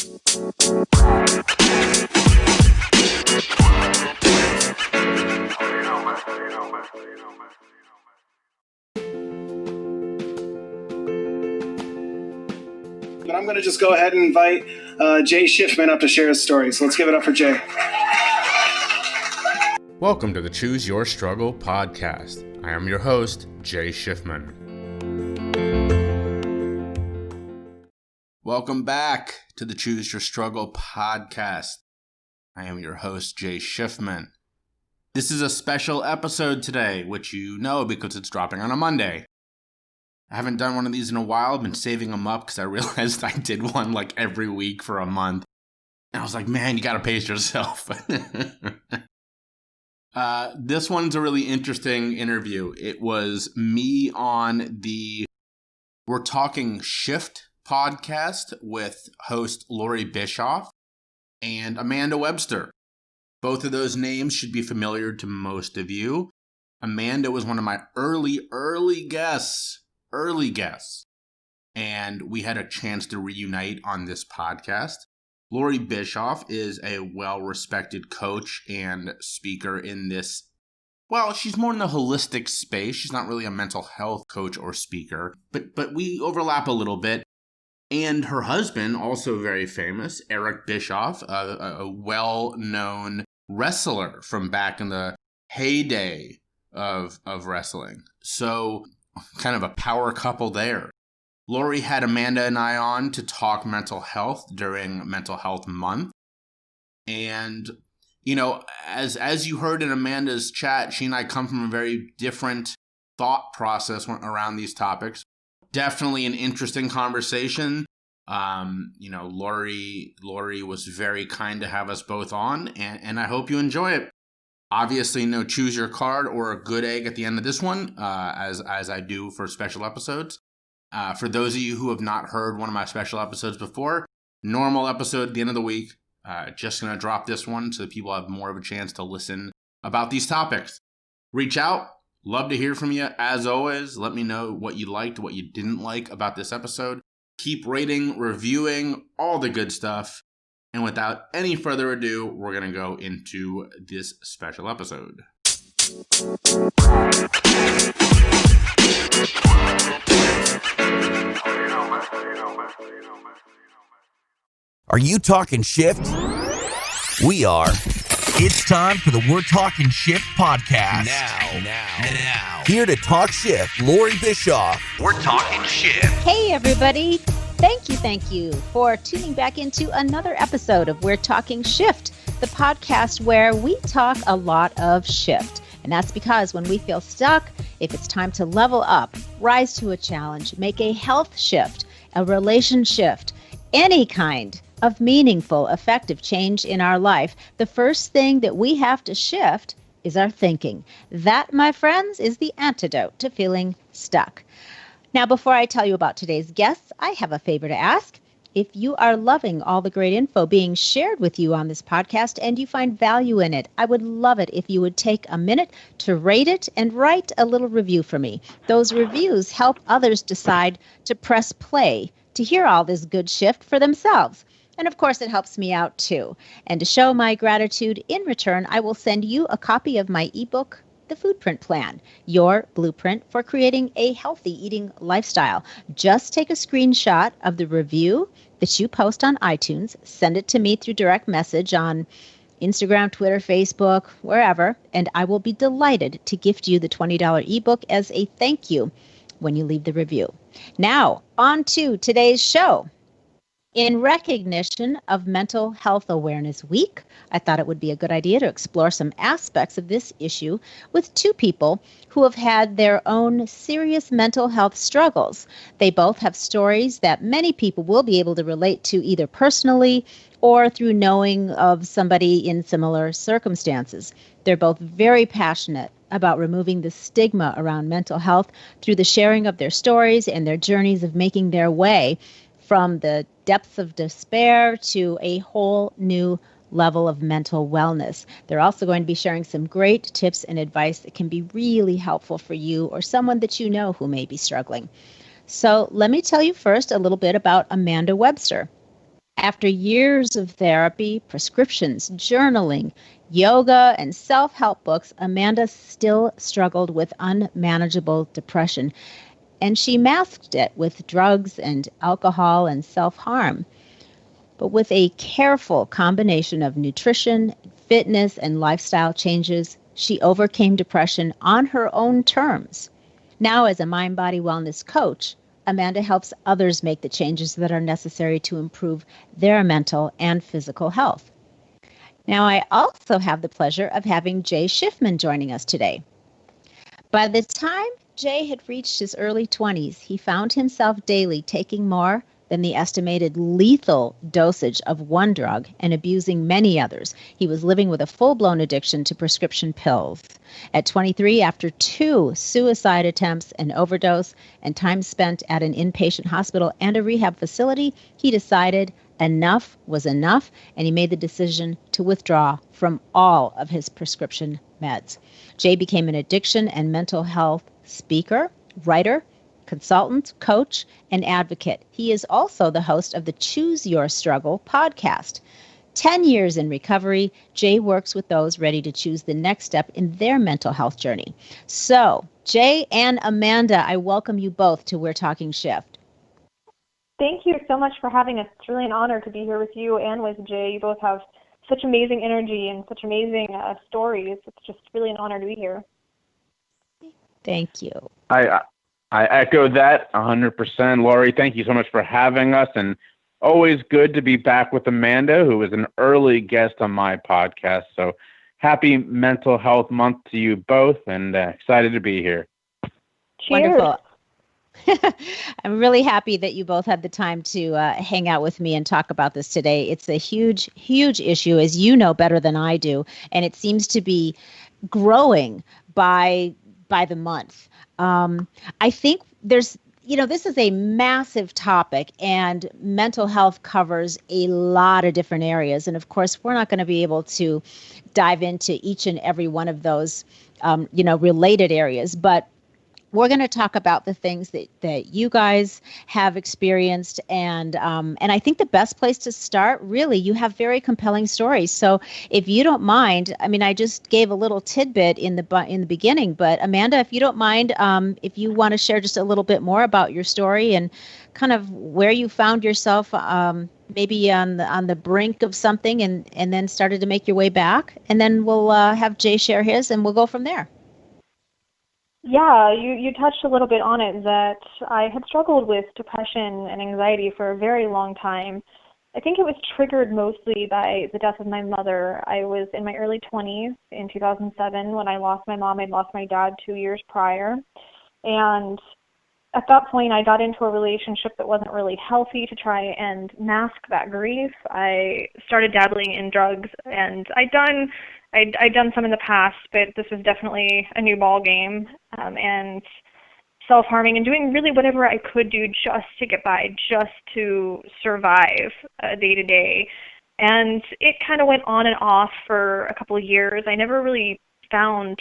But I'm going to just go ahead and invite Jay Shifman up to share his story. So let's give it up for Jay. Welcome to the Choose Your Struggle podcast. I am your host, Jay Shifman. Welcome back to the Choose Your Struggle podcast. I am your host, Jay Shifman. This is a special episode today, which you know because it's dropping on a Monday. I haven't done one of these in a while. I've been saving them up because I realized I did one like every week for a month. And I was like, man, you got to pace yourself. This one's a really interesting interview. It was me on the We're Talking Shift podcast with host Loree Bischoff and Amanda Webster. Both of those names should be familiar to most of you. Amanda was one of my early guests. And we had a chance to reunite on this podcast. Loree Bischoff is a well-respected coach and speaker in this. Well, she's more in the holistic space. She's not really a mental health coach or speaker, but we overlap a little bit. And her husband, also very famous, Eric Bischoff, a well-known wrestler from back in the heyday of wrestling. So kind of a power couple there. Loree had Amanda and I on to talk mental health during Mental Health Month. And, you know, as you heard in Amanda's chat, she and I come from a very different thought process around these topics. Definitely an interesting conversation. Loree was very kind to have us both on, and I hope you enjoy it. Obviously, no choose your card or a good egg at the end of this one, as I do for special episodes. For those of you who have not heard one of my special episodes before, normal episode at the end of the week. Just going to drop this one so that people have more of a chance to listen about these topics. Reach out. Love to hear from you. As always, let me know what you liked, what you didn't like about this episode. Keep rating, reviewing, all the good stuff. And without any further ado, we're going to go into this special episode. Are you talking shift? We are. It's time for the We're Talking Shift podcast. Now. Here to talk shift, Loree Bischoff. We're Talking Shift. Hey, everybody. Thank you for tuning back into another episode of We're Talking Shift, the podcast where we talk a lot of shift. And that's because when we feel stuck, if it's time to level up, rise to a challenge, make a health shift, a relation shift, any kind of meaningful, effective change in our life, the first thing that we have to shift is our thinking. That, my friends, is the antidote to feeling stuck. Now, before I tell you about today's guests, I have a favor to ask. If you are loving all the great info being shared with you on this podcast and you find value in it, I would love it if you would take a minute to rate it and write a little review for me. Those reviews help others decide to press play to hear all this good shift for themselves. And of course, it helps me out too. And to show my gratitude in return, I will send you a copy of my ebook, The Foodprint Plan, your blueprint for creating a healthy eating lifestyle. Just take a screenshot of the review that you post on iTunes, send it to me through direct message on Instagram, Twitter, Facebook, wherever, and I will be delighted to gift you the $20 ebook as a thank you when you leave the review. Now, on to today's show. In recognition of Mental Health Awareness Week, I thought it would be a good idea to explore some aspects of this issue with two people who have had their own serious mental health struggles. They both have stories that many people will be able to relate to either personally or through knowing of somebody in similar circumstances. They're both very passionate about removing the stigma around mental health through the sharing of their stories and their journeys of making their way from the depths of despair to a whole new level of mental wellness. They're also going to be sharing some great tips and advice that can be really helpful for you or someone that you know who may be struggling. So let me tell you first a little bit about Amanda Webster. After years of therapy, prescriptions, journaling, yoga, and self-help books, Amanda still struggled with unmanageable depression, and she masked it with drugs and alcohol and self-harm. But with a careful combination of nutrition, fitness, and lifestyle changes, she overcame depression on her own terms. Now, as a mind body wellness coach, Amanda helps others make the changes that are necessary to improve their mental and physical health. Now, I also have the pleasure of having Jay Shifman joining us today. By the time Jay had reached his early 20s, he found himself daily taking more than the estimated lethal dosage of one drug and abusing many others. He was living with a full-blown addiction to prescription pills. At 23, after 2 suicide attempts, an overdose, and time spent at an inpatient hospital and a rehab facility, he decided enough was enough, and he made the decision to withdraw from all of his prescription meds. Jay became an addiction and mental health speaker, writer, consultant, coach, and advocate. He is also the host of the Choose Your Struggle podcast. 10 years in recovery, Jay works with those ready to choose the next step in their mental health journey. So, Jay and Amanda, I welcome you both to We're Talking Shift. Thank you so much for having us. It's really an honor to be here with you and with Jay. You both have such amazing energy and such amazing stories. It's just really an honor to be here. Thank you. I echo that 100%. Loree, thank you so much for having us, and always good to be back with Amanda, who was an early guest on my podcast. So happy Mental Health Month to you both, and excited to be here. Cheers. Wonderful. I'm really happy that you both had the time to hang out with me and talk about this today. It's a huge, huge issue, as you know better than I do, and it seems to be growing by the month. I think this is a massive topic, and mental health covers a lot of different areas. And of course, we're not going to be able to dive into each and every one of those, related areas, but we're going to talk about the things that you guys have experienced, and I think the best place to start, really, you have very compelling stories. So if you don't mind, I just gave a little tidbit in the beginning, but Amanda, if you don't mind, if you want to share just a little bit more about your story and kind of where you found yourself, maybe on the brink of something, and then started to make your way back, and then we'll have Jay share his, and we'll go from there. Yeah, you touched a little bit on it, that I had struggled with depression and anxiety for a very long time. I think it was triggered mostly by the death of my mother. I was in my early 20s in 2007 when I lost my mom. I'd lost my dad 2 years prior. And at that point, I got into a relationship that wasn't really healthy to try and mask that grief. I started dabbling in drugs, and I'd done some in the past, but this was definitely a new ball game, and self-harming and doing really whatever I could do just to get by, just to survive day to day. And it kind of went on and off for a couple of years. I never really found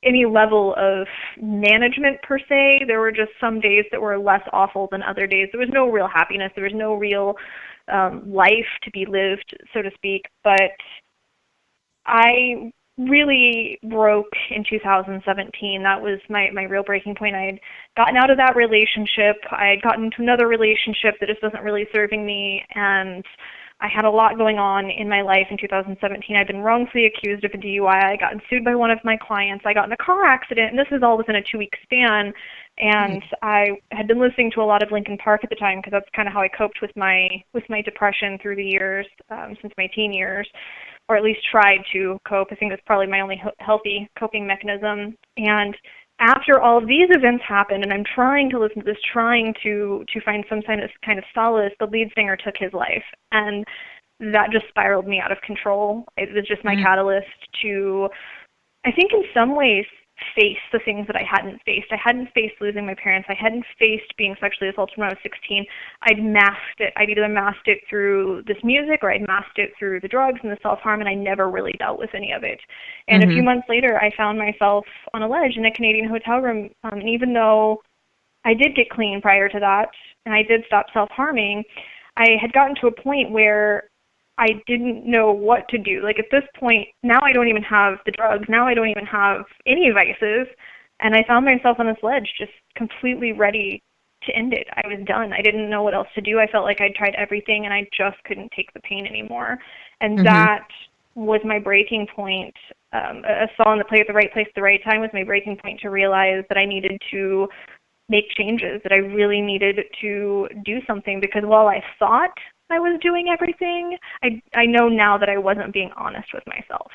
any level of management per se. There were just some days that were less awful than other days. There was no real happiness. There was no real life to be lived, so to speak. But I really broke in 2017. That was my real breaking point. I had gotten out of that relationship. I had gotten into another relationship that just wasn't really serving me, and I had a lot going on in my life in 2017. I'd been wrongfully accused of a DUI. I got sued by one of my clients. I got in a car accident, and this was all within a 2-week span. And I had been listening to a lot of Linkin Park at the time, because that's kind of how I coped with my depression through the years, since my teen years, or at least tried to cope. I think that's probably my only healthy coping mechanism. And after all of these events happened, and I'm trying to listen to this, trying to find some kind of solace, the lead singer took his life. And that just spiraled me out of control. It was just my catalyst to, I think in some ways, face the things that I hadn't faced. I hadn't faced losing my parents. I hadn't faced being sexually assaulted when I was 16. I'd masked it. I'd either masked it through this music, or I'd masked it through the drugs and the self-harm, and I never really dealt with any of it. And a few months later, I found myself on a ledge in a Canadian hotel room, and even though I did get clean prior to that, and I did stop self-harming, I had gotten to a point where I didn't know what to do. Like, at this point, now I don't even have the drugs. Now I don't even have any vices. And I found myself on this ledge, just completely ready to end it. I was done. I didn't know what else to do. I felt like I'd tried everything, and I just couldn't take the pain anymore. And that was my breaking point. A song that played at the right place at the right time was my breaking point to realize that I needed to make changes, that I really needed to do something, because while I thought I was doing everything, I know now that I wasn't being honest with myself.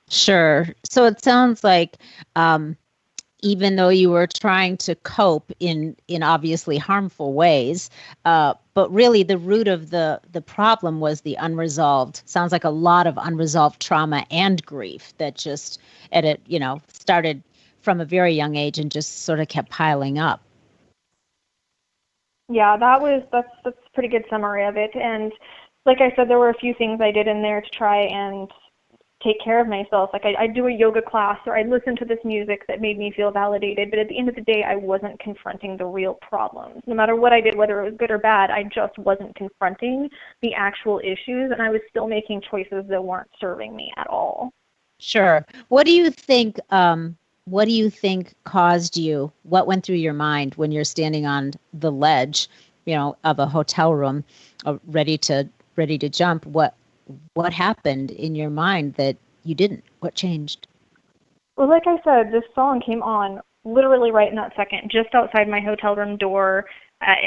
Sure. So it sounds like even though you were trying to cope in obviously harmful ways, but really the root of the problem was the unresolved, sounds like a lot of unresolved trauma and grief that just started from a very young age and just sort of kept piling up. Yeah, that's a pretty good summary of it. And like I said, there were a few things I did in there to try and take care of myself. Like I'd do a yoga class, or I'd listen to this music that made me feel validated. But at the end of the day, I wasn't confronting the real problems. No matter what I did, whether it was good or bad, I just wasn't confronting the actual issues, and I was still making choices that weren't serving me at all. Sure. What do you think caused you? What went through your mind when you're standing on the ledge, of a hotel room, ready to jump? What happened in your mind that you didn't? What changed? Well, like I said, this song came on literally right in that second, just outside my hotel room door.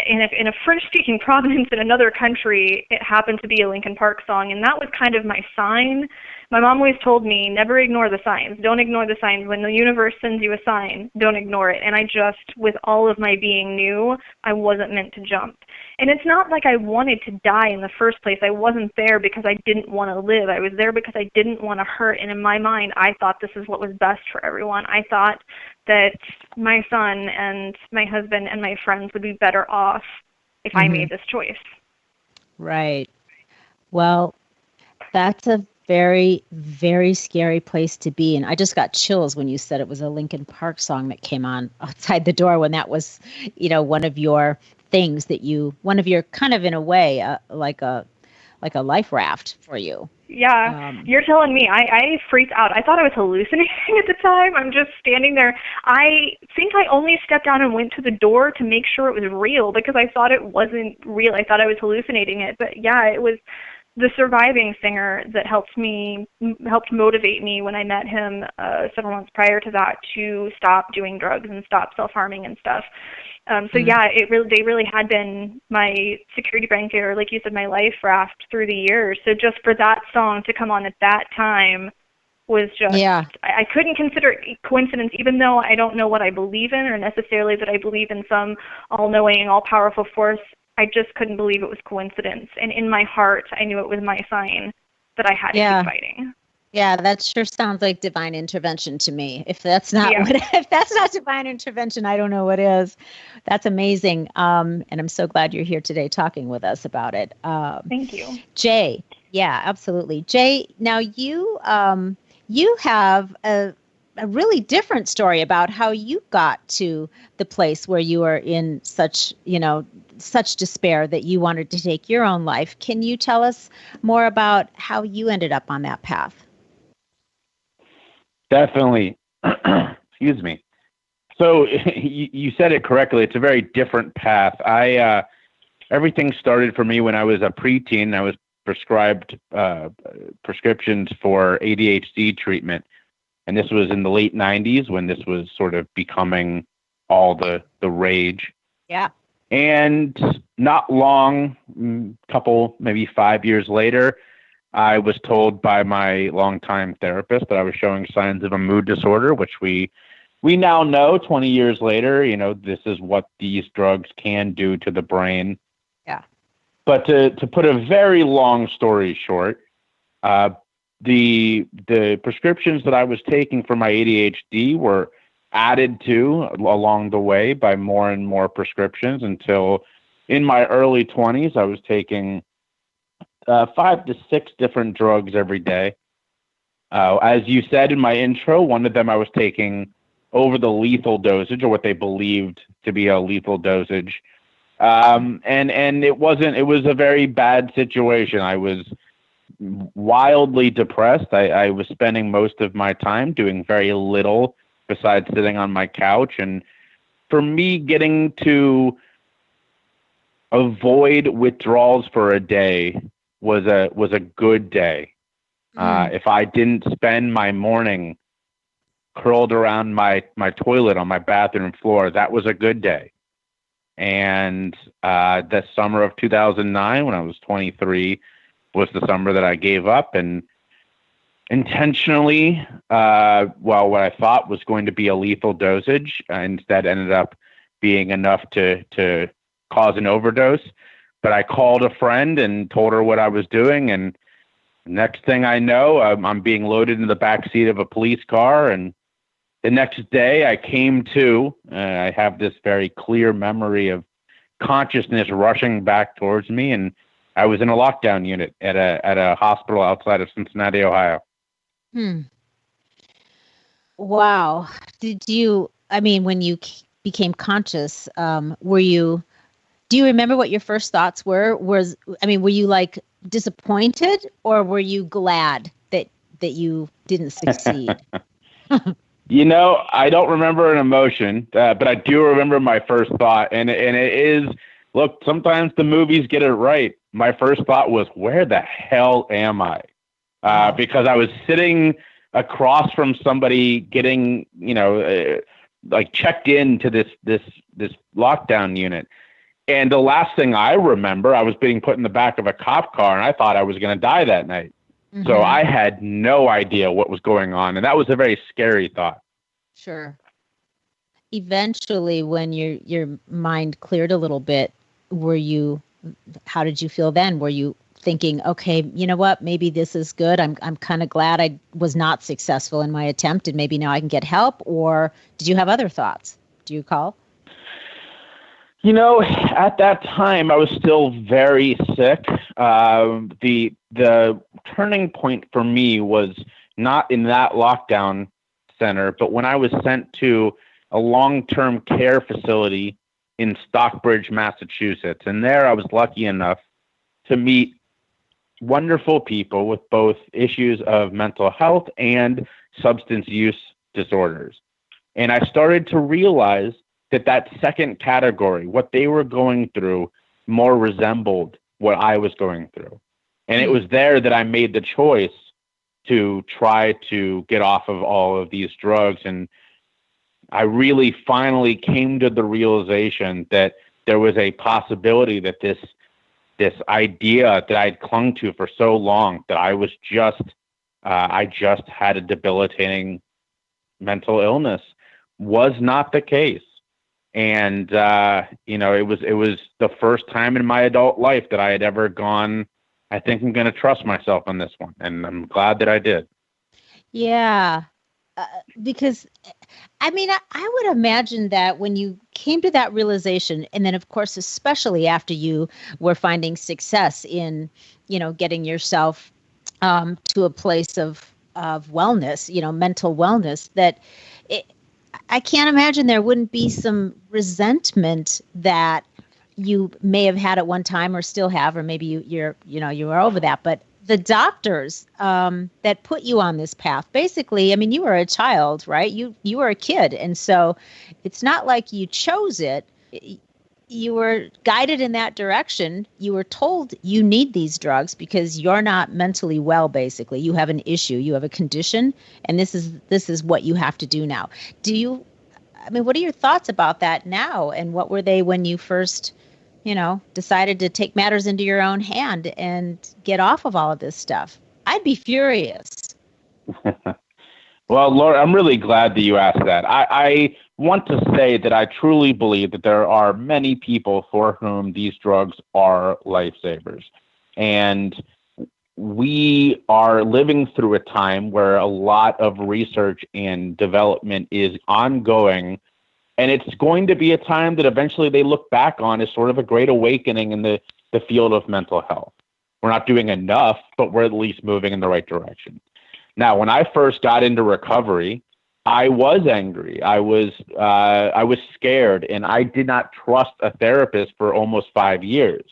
In a French-speaking province in another country, it happened to be a Linkin Park song, and that was kind of my sign. My mom always told me, never ignore the signs. Don't ignore the signs. When the universe sends you a sign, don't ignore it. And I just, with all of my being, knew I wasn't meant to jump. And it's not like I wanted to die in the first place. I wasn't there because I didn't want to live. I was there because I didn't want to hurt. And in my mind, I thought this is what was best for everyone. I thought that my son and my husband and my friends would be better off if I made this choice. Right. Well, that's a very, very scary place to be. And I just got chills when you said it was a Linkin Park song that came on outside the door, when that was, one of your things one of your kind of, in a way, like a life raft for you. Yeah, you're telling me. I freaked out. I thought I was hallucinating at the time. I'm just standing there. I think I only stepped down and went to the door to make sure it was real, because I thought it wasn't real. I thought I was hallucinating it. But yeah, it was the surviving singer that helped motivate me when I met him several months prior to that to stop doing drugs and stop self-harming and stuff. Yeah, they really had been my security blanket, or like you said, my life raft through the years. So just for that song to come on at that time was just, I couldn't consider it coincidence, even though I don't know what I believe in, or necessarily that I believe in some all-knowing, all-powerful force. I just couldn't believe it was coincidence. And in my heart, I knew it was my sign that I had to keep fighting. Yeah, that sure sounds like divine intervention to me. If that's not if that's not divine intervention, I don't know what is. That's amazing. And I'm so glad you're here today talking with us about it. Thank you. Jay. Yeah, absolutely. Jay, now you have a really different story about how you got to the place where you are in such despair that you wanted to take your own life. Can you tell us more about how you ended up on that path? Definitely. Excuse me. So you said it correctly. It's a very different path. Everything started for me when I was a preteen. I was prescribed prescriptions for ADHD treatment. And this was in the late 90s, when this was sort of becoming all the rage. Yeah. And not long, couple, maybe 5 years later, I was told by my longtime therapist that I was showing signs of a mood disorder, which we now know 20 years later, this is what these drugs can do to the brain. Yeah. But to put a very long story short, the prescriptions that I was taking for my ADHD were added to along the way by more and more prescriptions, until in my early 20s, I was taking 5 to 6 different drugs every day. As you said in my intro, one of them I was taking over the lethal dosage, or what they believed to be a lethal dosage, And it was a very bad situation. I was wildly depressed. I was spending most of my time doing very little besides sitting on my couch. And for me, getting to avoid withdrawals for a day was a good day. If I didn't spend my morning curled around my toilet on my bathroom floor, that was a good day. And the summer of 2009, when I was 23, was the summer that I gave up and intentionally, what I thought was going to be a lethal dosage, instead ended up being enough to cause an overdose. But I called a friend and told her what I was doing, and next thing I know, I'm being loaded in the back seat of a police car. And the next day I came to, I have this very clear memory of consciousness rushing back towards me, and I was in a lockdown unit at a hospital outside of Cincinnati, Ohio. Wow. When you became conscious, do you remember what your first thoughts were? Were you like disappointed, or were you glad that you didn't succeed? I don't remember an emotion, but I do remember my first thought. And it is, look, sometimes the movies get it right. My first thought was, where the hell am I? Because I was sitting across from somebody getting, checked into this lockdown unit. And the last thing I remember, I was being put in the back of a cop car, and I thought I was going to die that night. Mm-hmm. So I had no idea what was going on. And that was a very scary thought. Sure. Eventually, when your mind cleared a little bit, how did you feel then? Were you thinking, okay, you know what, maybe this is good. I'm kind of glad I was not successful in my attempt, and maybe now I can get help? Or did you have other thoughts? Do you recall? At that time, I was still very sick. The turning point for me was not in that lockdown center, but when I was sent to a long-term care facility in Stockbridge, Massachusetts. And there I was lucky enough to meet wonderful people with both issues of mental health and substance use disorders. And I started to realize that second category, what they were going through, more resembled what I was going through. And it was there that I made the choice to try to get off of all of these drugs. And I really finally came to the realization that there was a possibility that this idea that I'd clung to for so long, that I was I just had a debilitating mental illness, was not the case. And, it was the first time in my adult life that I had ever gone, I think I'm going to trust myself on this one. And I'm glad that I did. Yeah. Because, I would imagine that when you came to that realization, and then, of course, especially after you were finding success in, getting yourself to a place of wellness, mental wellness, that I can't imagine there wouldn't be some resentment that you may have had at one time or still have, or maybe you were over that. But the doctors that put you on this path, basically, you were a child, right? You were a kid. And so it's not like you chose it. You were guided in that direction. You were told you need these drugs because you're not mentally well, basically. You have an issue, you have a condition, and this is what you have to do now. What are your thoughts about that now? And what were they when you first, decided to take matters into your own hand and get off of all of this stuff? I'd be furious. Well, Laura, I'm really glad that you asked that. I want to say that I truly believe that there are many people for whom these drugs are lifesavers. And we are living through a time where a lot of research and development is ongoing. And it's going to be a time that eventually they look back on as sort of a great awakening in the field of mental health. We're not doing enough, but we're at least moving in the right direction. Now, when I first got into recovery, I was angry. I was scared, and I did not trust a therapist for almost 5 years.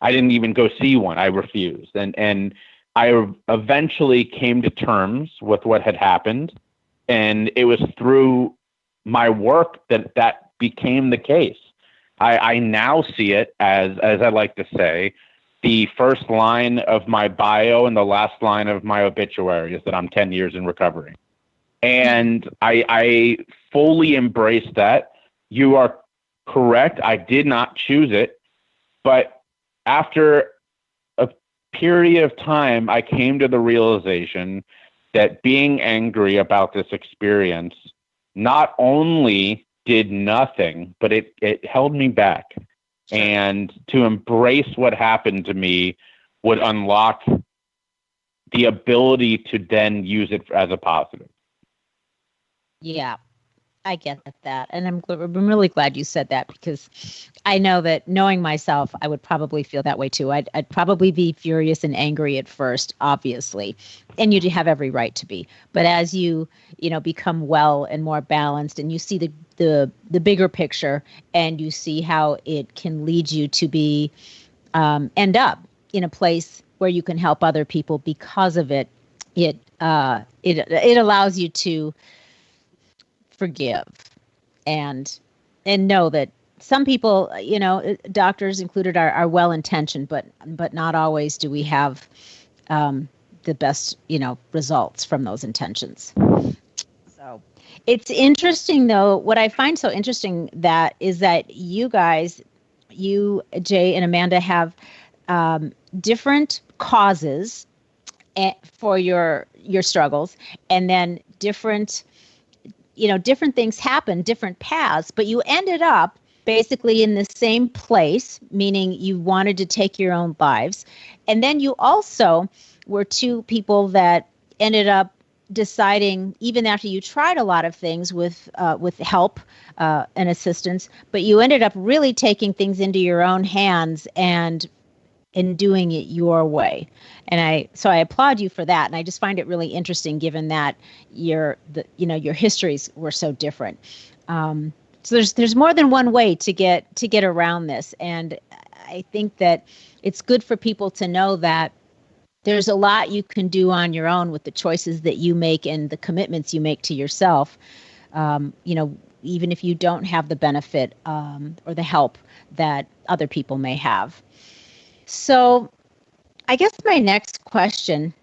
I didn't even go see one. I refused. And I eventually came to terms with what had happened. And it was through my work that became the case. I now see it as I like to say, the first line of my bio and the last line of my obituary is that I'm 10 years in recovery. And I fully embrace that. You are correct. I did not choose it. But after a period of time, I came to the realization that being angry about this experience not only did nothing, but it held me back. Sure. And to embrace what happened to me would unlock the ability to then use it as a positive. Yeah, I get that. And I'm really glad you said that, because I know that, knowing myself, I would probably feel that way too. I'd probably be furious and angry at first, obviously, and you have every right to be. But as you become well and more balanced, and you see the bigger picture, and you see how it can lead you to be end up in a place where you can help other people because of it, it allows you to forgive and know that some people, doctors included, are well-intentioned, but not always do we have the best, results from those intentions. So it's interesting, though. What I find so interesting is that you guys, Jay and Amanda, have different causes for your struggles, and then different things happen, different paths, but you ended up basically in the same place, meaning you wanted to take your own lives. And then you also were two people that ended up deciding, even after you tried a lot of things with help and assistance, but you ended up really taking things into your own hands and doing it your way. And I applaud you for that. And I just find it really interesting, given that your histories were so different. So there's more than one way to get around this. And I think that it's good for people to know that there's a lot you can do on your own with the choices that you make and the commitments you make to yourself. Even if you don't have the benefit or the help that other people may have. So I guess my next question,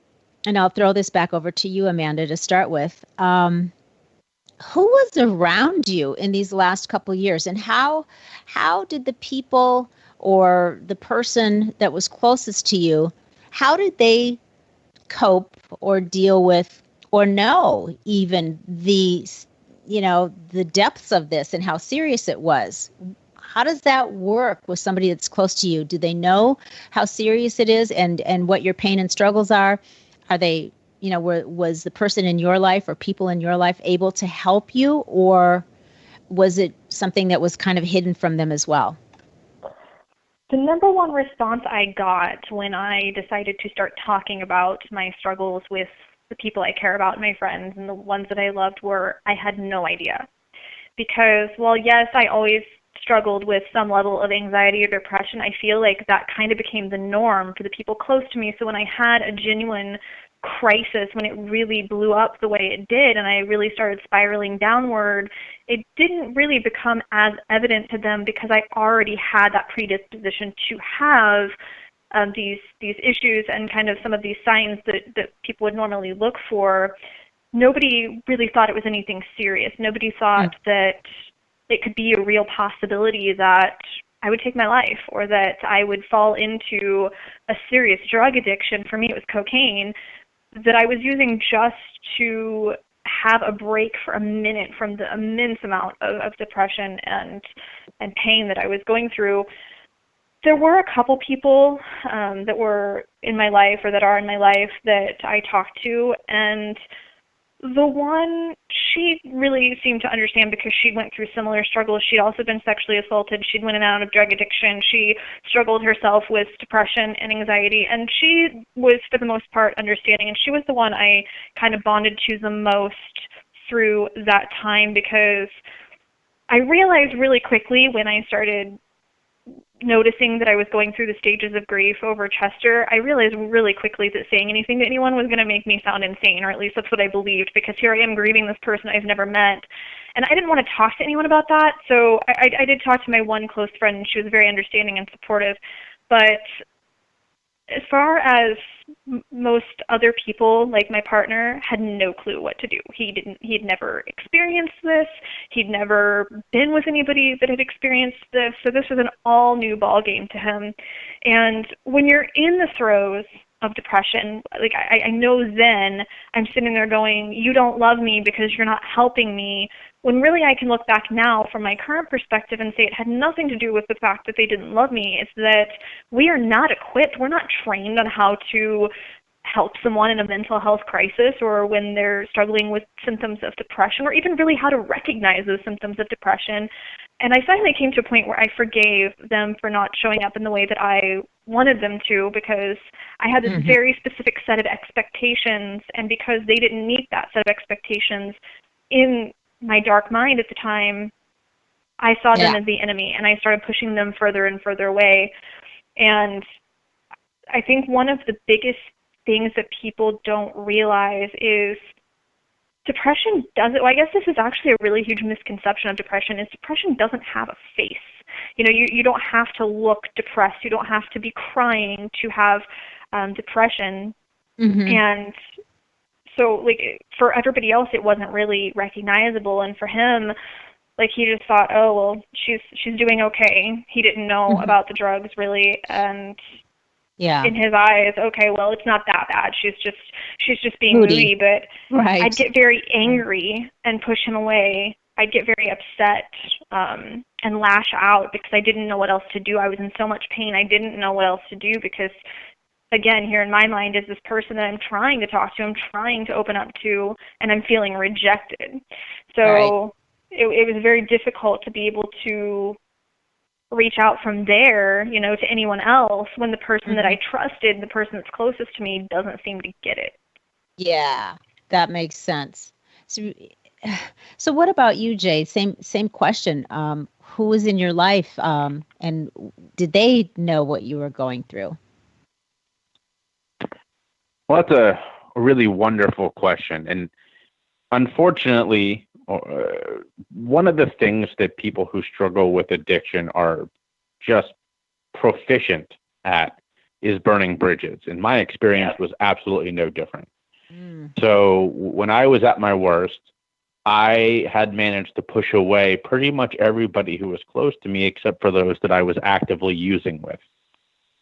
and I'll throw this back over to you, Amanda, to start with. Who was around you in these last couple of years, and how did the people or the person that was closest to you, how did they cope or deal with or know even the depths of this and how serious it was? How does that work with somebody that's close to you? Do they know how serious it is and what your pain and struggles are? Are they, was the person in your life or people in your life able to help you, or was it something that was kind of hidden from them as well? The number one response I got when I decided to start talking about my struggles with the people I care about, my friends, and the ones that I loved, were I had no idea. Because, well, yes, I always struggled with some level of anxiety or depression. I feel like that kind of became the norm for the people close to me. So when I had a genuine crisis, when it really blew up the way it did, and I really started spiraling downward, it didn't really become as evident to them because I already had that predisposition to have these issues and kind of some of these signs that people would normally look for. Nobody really thought it was anything serious. Nobody thought that it could be a real possibility that I would take my life or that I would fall into a serious drug addiction. For me, it was cocaine that I was using just to have a break for a minute from the immense amount of depression and pain that I was going through. There were a couple people that were in my life or that are in my life that I talked to, and the one, she really seemed to understand because she went through similar struggles. She'd also been sexually assaulted. She'd went in and out of drug addiction. She struggled herself with depression and anxiety, and she was, for the most part, understanding. And she was the one I kind of bonded to the most through that time, because I realized really quickly when I started noticing that I was going through the stages of grief over Chester, I realized really quickly that saying anything to anyone was going to make me sound insane, or at least that's what I believed, because here I am grieving this person I've never met. And I didn't want to talk to anyone about that, so I did talk to my one close friend, and she was very understanding and supportive. But as far as most other people, like my partner, had no clue what to do. He'd never experienced this. He'd never been with anybody that had experienced this. So this was an all new ball game to him. And when you're in the throes of depression, like I know then I'm sitting there going, you don't love me because you're not helping me, when really I can look back now from my current perspective and say it had nothing to do with the fact that they didn't love me. It's that we are not equipped, we're not trained on how to help someone in a mental health crisis, or when they're struggling with symptoms of depression, or even really how to recognize those symptoms of depression. And I finally came to a point where I forgave them for not showing up in the way that I wanted them to, because I had this very specific set of expectations, and because they didn't meet that set of expectations in my dark mind at the time, I saw them as the enemy, and I started pushing them further and further away. And I think one of the biggest things that people don't realize is depression doesn't, well, I guess this is actually a really huge misconception of depression, is depression doesn't have a face. You know, you don't have to look depressed. You don't have to be crying to have depression. And so, like, for everybody else, it wasn't really recognizable. And for him, like, he just thought, oh, well, she's doing okay. He didn't know about the drugs, really. And in his eyes, okay, well, it's not that bad. She's just being moody. But I'd get very angry and push him away. I'd get very upset and lash out because I didn't know what else to do. I was in so much pain. I didn't know what else to do because, again, here in my mind is this person that I'm trying to talk to, I'm trying to open up to, and I'm feeling rejected. So it was very difficult to be able to reach out from there, you know, to anyone else when the person that I trusted, the person that's closest to me, doesn't seem to get it. Yeah, that makes sense. So what about you, Jay? Same question. Who was in your life, and did they know what you were going through? Well, that's a really wonderful question. And unfortunately, one of the things that people who struggle with addiction are just proficient at is burning bridges. And my experience was absolutely no different. So when I was at my worst, I had managed to push away pretty much everybody who was close to me, except for those that I was actively using with.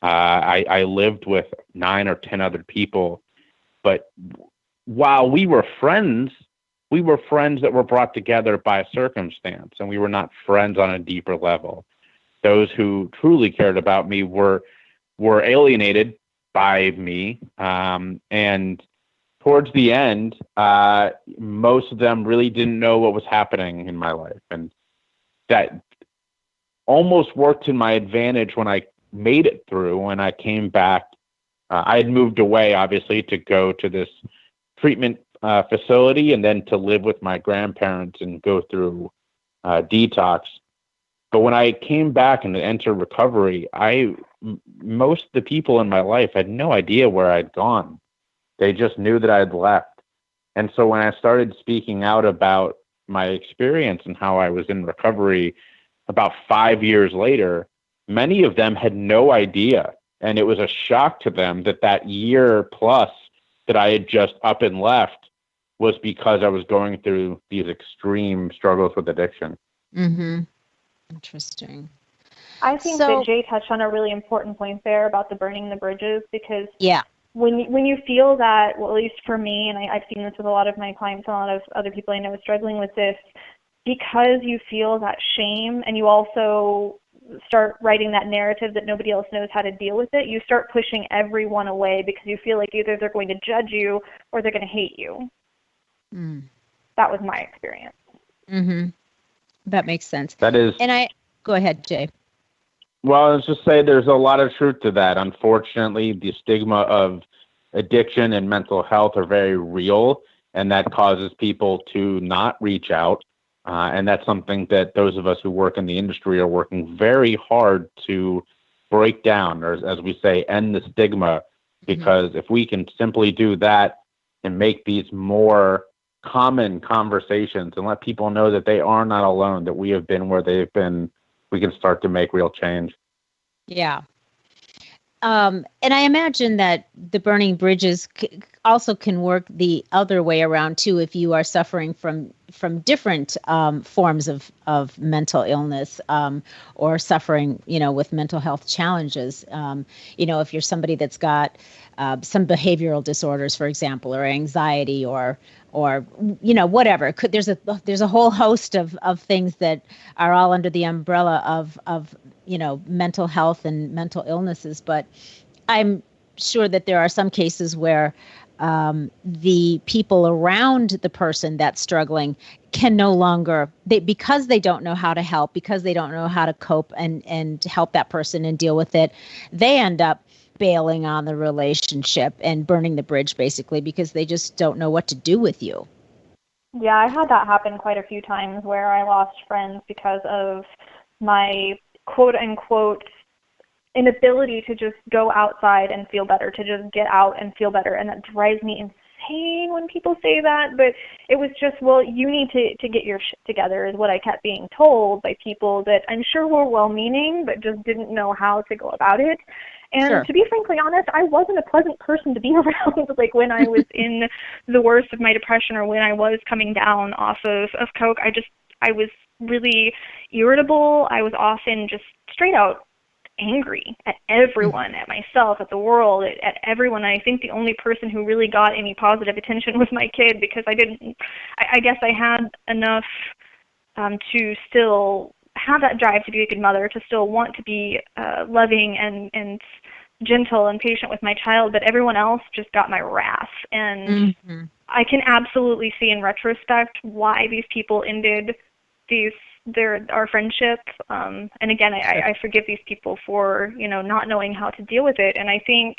I lived with 9 or 10 other people, but while we were friends that were brought together by circumstance, and we were not friends on a deeper level. Those who truly cared about me were alienated by me, and towards the end, most of them really didn't know what was happening in my life, and that almost worked to my advantage when I made it through. When I came back, I had moved away, obviously, to go to this treatment facility and then to live with my grandparents and go through detox. But when I came back and entered recovery, most of the people in my life had no idea where I'd gone. They just knew that I'd left. And so when I started speaking out about my experience and how I was in recovery about 5 years later, many of them had no idea. And it was a shock to them that year plus that I had just up and left was because I was going through these extreme struggles with addiction. Interesting. I think that Jay touched on a really important point there about the burning the bridges, because when you feel that, well, at least for me, and I've seen this with a lot of my clients and a lot of other people I know struggling with this, because you feel that shame and you also start writing that narrative that nobody else knows how to deal with it, you start pushing everyone away because you feel like either they're going to judge you or they're going to hate you. That was my experience. That makes sense. That is. And go ahead, Jay. Well, let's just say there's a lot of truth to that. Unfortunately, the stigma of addiction and mental health are very real. and that causes people to not reach out. And that's something that those of us who work in the industry are working very hard to break down, or as we say, end the stigma, because if we can simply do that and make these more common conversations and let people know that they are not alone, that we have been where they've been, we can start to make real change. Yeah. And I imagine that the burning bridges also can work the other way around too. If you are suffering from different forms of mental illness or suffering, with mental health challenges, if you're somebody that's got some behavioral disorders, for example, or anxiety, or whatever. There's a whole host of things that are all under the umbrella of mental health and mental illnesses. But I'm sure that there are some cases where the people around the person that's struggling can no longer, because they don't know how to help, because they don't know how to cope and help that person and deal with it, they end up bailing on the relationship and burning the bridge, basically, because they just don't know what to do with you. Yeah, I had that happen quite a few times where I lost friends because of my quote-unquote inability to just go outside and feel better, to just get out and feel better. And that drives me insane when people say that. But it was just, well, you need to get your shit together is what I kept being told by people that I'm sure were well-meaning but just didn't know how to go about it. And Sure. To be frankly honest, I wasn't a pleasant person to be around. Like when I was in the worst of my depression or when I was coming down off of coke, I was really irritable. I was often just straight out angry at everyone, at myself, at the world, at everyone. And I think the only person who really got any positive attention was my kid, because I guess I had enough to still have that drive to be a good mother, to still want to be loving and gentle and patient with my child, but everyone else just got my wrath. And I can absolutely see in retrospect why these people ended our friendship. And again, I forgive these people for, not knowing how to deal with it. And I think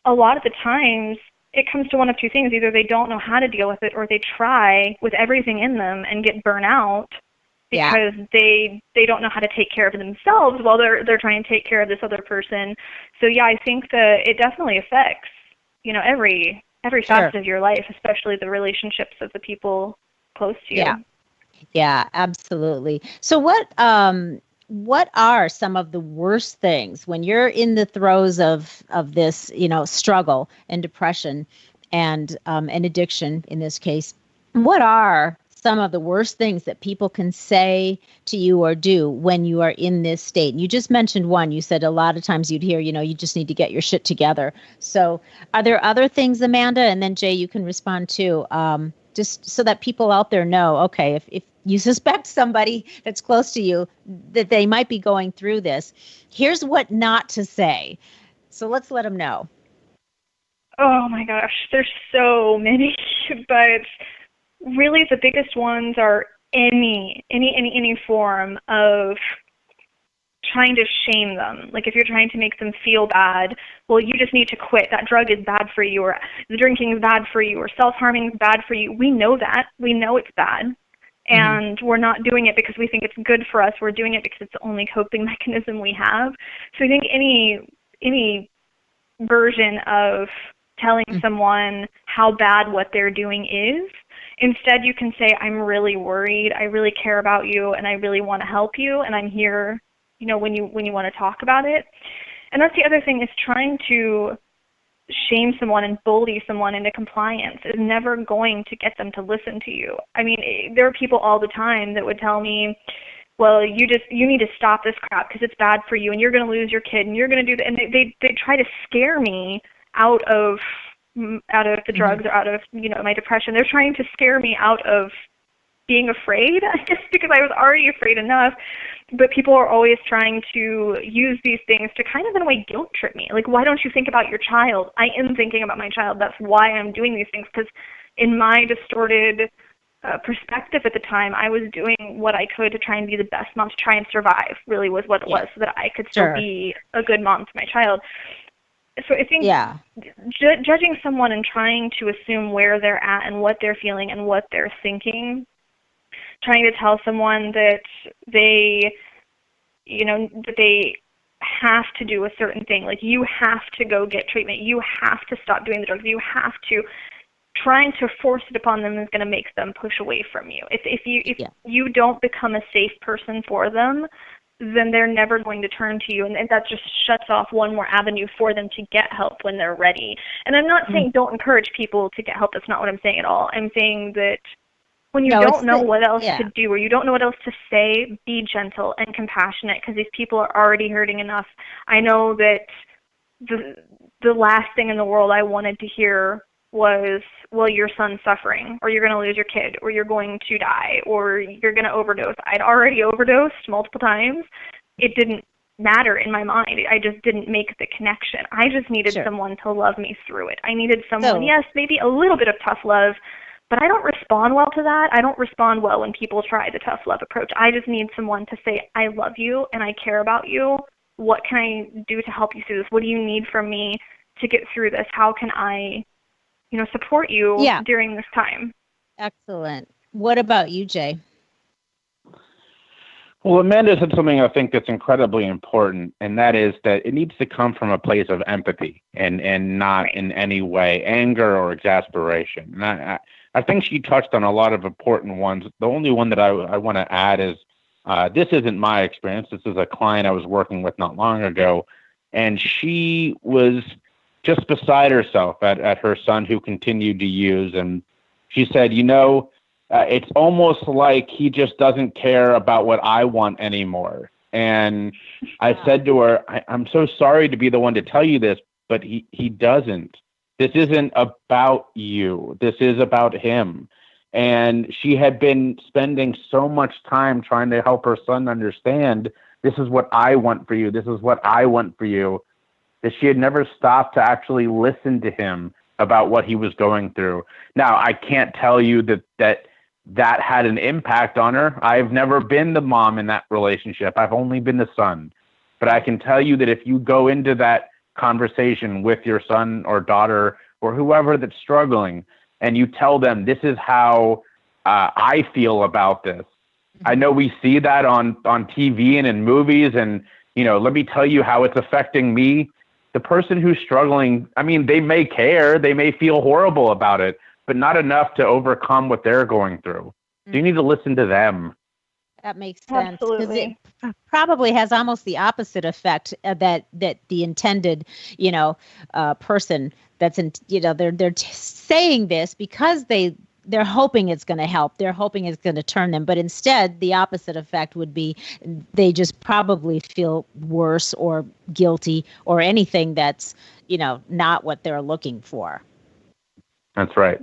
a lot of the times it comes to one of two things. Either they don't know how to deal with it, or they try with everything in them and get burnt out because they don't know how to take care of themselves while they're trying to take care of this other person. So yeah, I think that it definitely affects, every facet of your life, especially the relationships of the people close to you. Yeah, absolutely. So what are some of the worst things when you're in the throes of this, struggle and depression and addiction in this case? What are some of the worst things that people can say to you or do when you are in this state? And you just mentioned one. You said a lot of times you'd hear, you just need to get your shit together. So are there other things, Amanda? And then Jay, you can respond too, just so that people out there know, okay, if you suspect somebody that's close to you that they might be going through this, here's what not to say. So let's let them know. Oh my gosh, there's so many, but really the biggest ones are any form of trying to shame them. Like if you're trying to make them feel bad, well, you just need to quit. That drug is bad for you, or the drinking is bad for you, or self-harming is bad for you. We know that. We know it's bad. And we're not doing it because we think it's good for us. We're doing it because it's the only coping mechanism we have. So I think any version of telling someone how bad what they're doing is, instead you can say, I'm really worried, I really care about you, and I really want to help you, and I'm here, when you want to talk about it. And that's the other thing, is trying to shame someone and bully someone into compliance is never going to get them to listen to you. I mean, there are people all the time that would tell me, well, you need to stop this crap because it's bad for you and you're going to lose your kid and you're going to do that. And they try to scare me out of the drugs or out of, my depression. They're trying to scare me out of being afraid, I guess, because I was already afraid enough. But people are always trying to use these things to kind of, in a way, guilt trip me. Like, why don't you think about your child? I am thinking about my child. That's why I'm doing these things, because in my distorted perspective at the time, I was doing what I could to try and be the best mom, to try and survive, really was what it was, so that I could still be a good mom to my child. So I think Yeah. judging someone and trying to assume where they're at and what they're feeling and what they're thinking, trying to tell someone that they, that they have to do a certain thing, like you have to go get treatment, you have to stop doing the drugs, you have to, trying to force it upon them is going to make them push away from you. If you don't become a safe person for them, then they're never going to turn to you, and that just shuts off one more avenue for them to get help when they're ready. And I'm not saying don't encourage people to get help. That's not what I'm saying at all. I'm saying that when you don't know what else to do or you don't know what else to say, be gentle and compassionate, because these people are already hurting enough. I know that the last thing in the world I wanted to hear was, well, your son's suffering, or you're going to lose your kid, or you're going to die, or you're going to overdose. I'd already overdosed multiple times. It didn't matter in my mind. I just didn't make the connection. I just needed someone to love me through it. I needed someone, yes, maybe a little bit of tough love, but I don't respond well to that. I don't respond well when people try the tough love approach. I just need someone to say, I love you and I care about you. What can I do to help you through this? What do you need from me to get through this? How can I support you during this time? Excellent. What about you, Jay? Well, Amanda said something I think that's incredibly important, and that is that it needs to come from a place of empathy and not in any way anger or exasperation. And I think she touched on a lot of important ones. The only one that I want to add is this isn't my experience. This is a client I was working with not long ago, and she was just beside herself at her son who continued to use. And she said, it's almost like he just doesn't care about what I want anymore. And I said to her, I'm so sorry to be the one to tell you this, but he doesn't. This isn't about you. This is about him. And she had been spending so much time trying to help her son understand, this is what I want for you. This is what I want for you. That she had never stopped to actually listen to him about what he was going through. Now, I can't tell you that had an impact on her. I've never been the mom in that relationship. I've only been the son. But I can tell you that if you go into that conversation with your son or daughter or whoever that's struggling, and you tell them, this is how I feel about this. I know we see that on TV and in movies, and, let me tell you how it's affecting me. The person who's struggling, they may care, they may feel horrible about it, but not enough to overcome what they're going through. So you need to listen to them. That makes sense. Absolutely. Because it probably has almost the opposite effect that the intended, person that's they're saying this because they're hoping it's going to help. They're hoping it's going to turn them. But instead, the opposite effect would be they just probably feel worse or guilty or anything that's, not what they're looking for. That's right.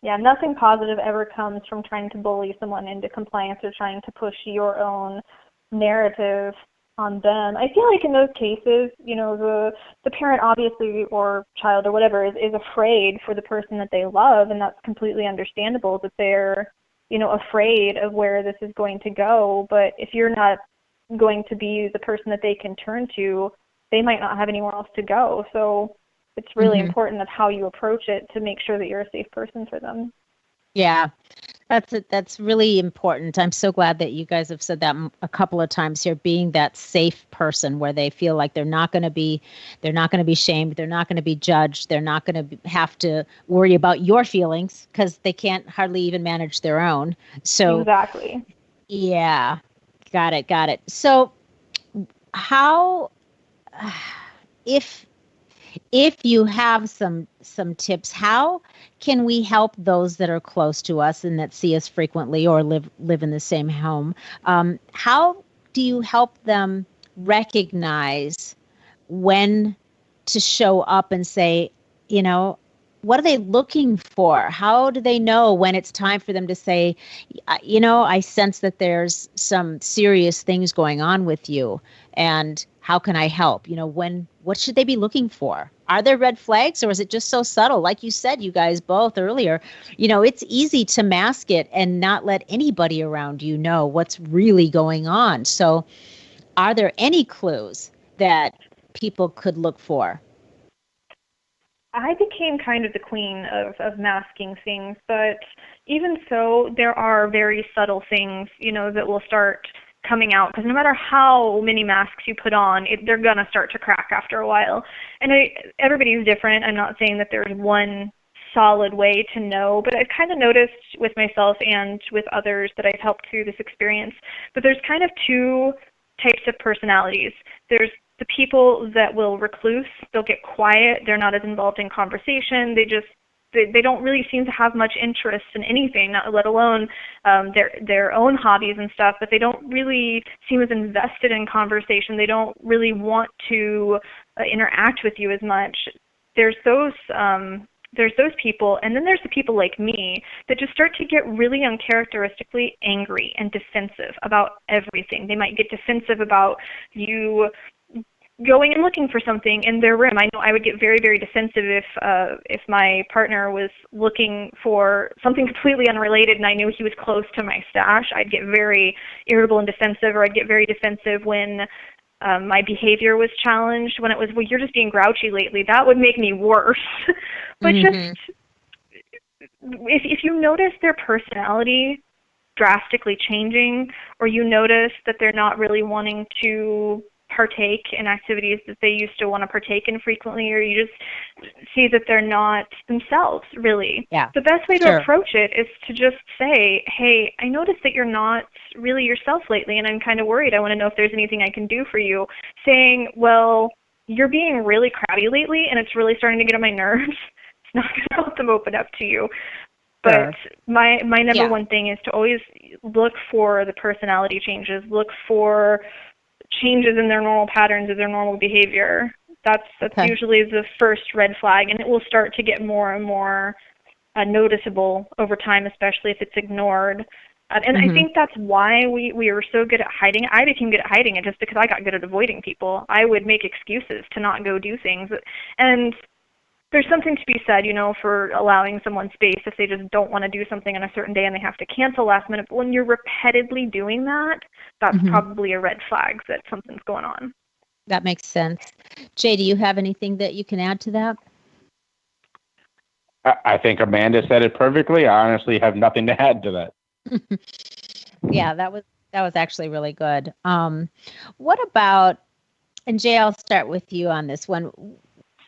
Yeah, nothing positive ever comes from trying to bully someone into compliance or trying to push your own narrative on them. I feel like in those cases, the parent obviously, or child or whatever, is afraid for the person that they love, and that's completely understandable that they're, afraid of where this is going to go. But if you're not going to be the person that they can turn to, they might not have anywhere else to go. So it's really important of how you approach it to make sure that you're a safe person for them. Yeah, that's really important. I'm so glad that you guys have said that a couple of times here, being that safe person where they feel like they're not going to be shamed, they're not going to be judged, they're not going to have to worry about your feelings because they can't hardly even manage their own. So exactly. Yeah, got it. So how, if you have some tips, how can we help those that are close to us and that see us frequently or live in the same home? How do you help them recognize when to show up and say, what are they looking for? How do they know when it's time for them to say, I sense that there's some serious things going on with you, and how can I help? What should they be looking for? Are there red flags, or is it just so subtle? Like you said, you guys both earlier, it's easy to mask it and not let anybody around you know what's really going on. So are there any clues that people could look for? I became kind of the queen of masking things, but even so, there are very subtle things, that will start coming out, because no matter how many masks you put on, they're going to start to crack after a while. And everybody's different. I'm not saying that there's one solid way to know, but I've kind of noticed with myself and with others that I've helped through this experience, but there's kind of two types of personalities. There's the people that will recluse, they'll get quiet, they're not as involved in conversation, they don't really seem to have much interest in anything, not let alone their own hobbies and stuff, but they don't really seem as invested in conversation, they don't really want to interact with you as much. There's those people, and then there's the people like me that just start to get really uncharacteristically angry and defensive about everything. They might get defensive about you going and looking for something in their room. I know I would get very, very defensive if my partner was looking for something completely unrelated and I knew he was close to my stash. I'd get very irritable and defensive, or I'd get very defensive when my behavior was challenged, when it was, well, you're just being grouchy lately. That would make me worse. But just, if you notice their personality drastically changing, or you notice that they're not really wanting to partake in activities that they used to want to partake in frequently, or you just see that they're not themselves, really. Yeah. The best way to approach it is to just say, hey, I noticed that you're not really yourself lately, and I'm kind of worried. I want to know if there's anything I can do for you. Saying, well, you're being really crabby lately, and it's really starting to get on my nerves. It's not going to help them open up to you. But my number one thing is to always look for the personality changes, look for changes in their normal patterns of their normal behavior. That's usually the first red flag, and it will start to get more and more noticeable over time, especially if it's ignored. And I think that's why we were so good at hiding it. I became good at hiding it just because I got good at avoiding people. I would make excuses to not go do things. And there's something to be said, for allowing someone space if they just don't want to do something on a certain day and they have to cancel last minute. But when you're repeatedly doing that, that's probably a red flag that something's going on. That makes sense. Jay, do you have anything that you can add to that? I think Amanda said it perfectly. I honestly have nothing to add to that. Yeah, that was actually really good. What about, and Jay, I'll start with you on this one.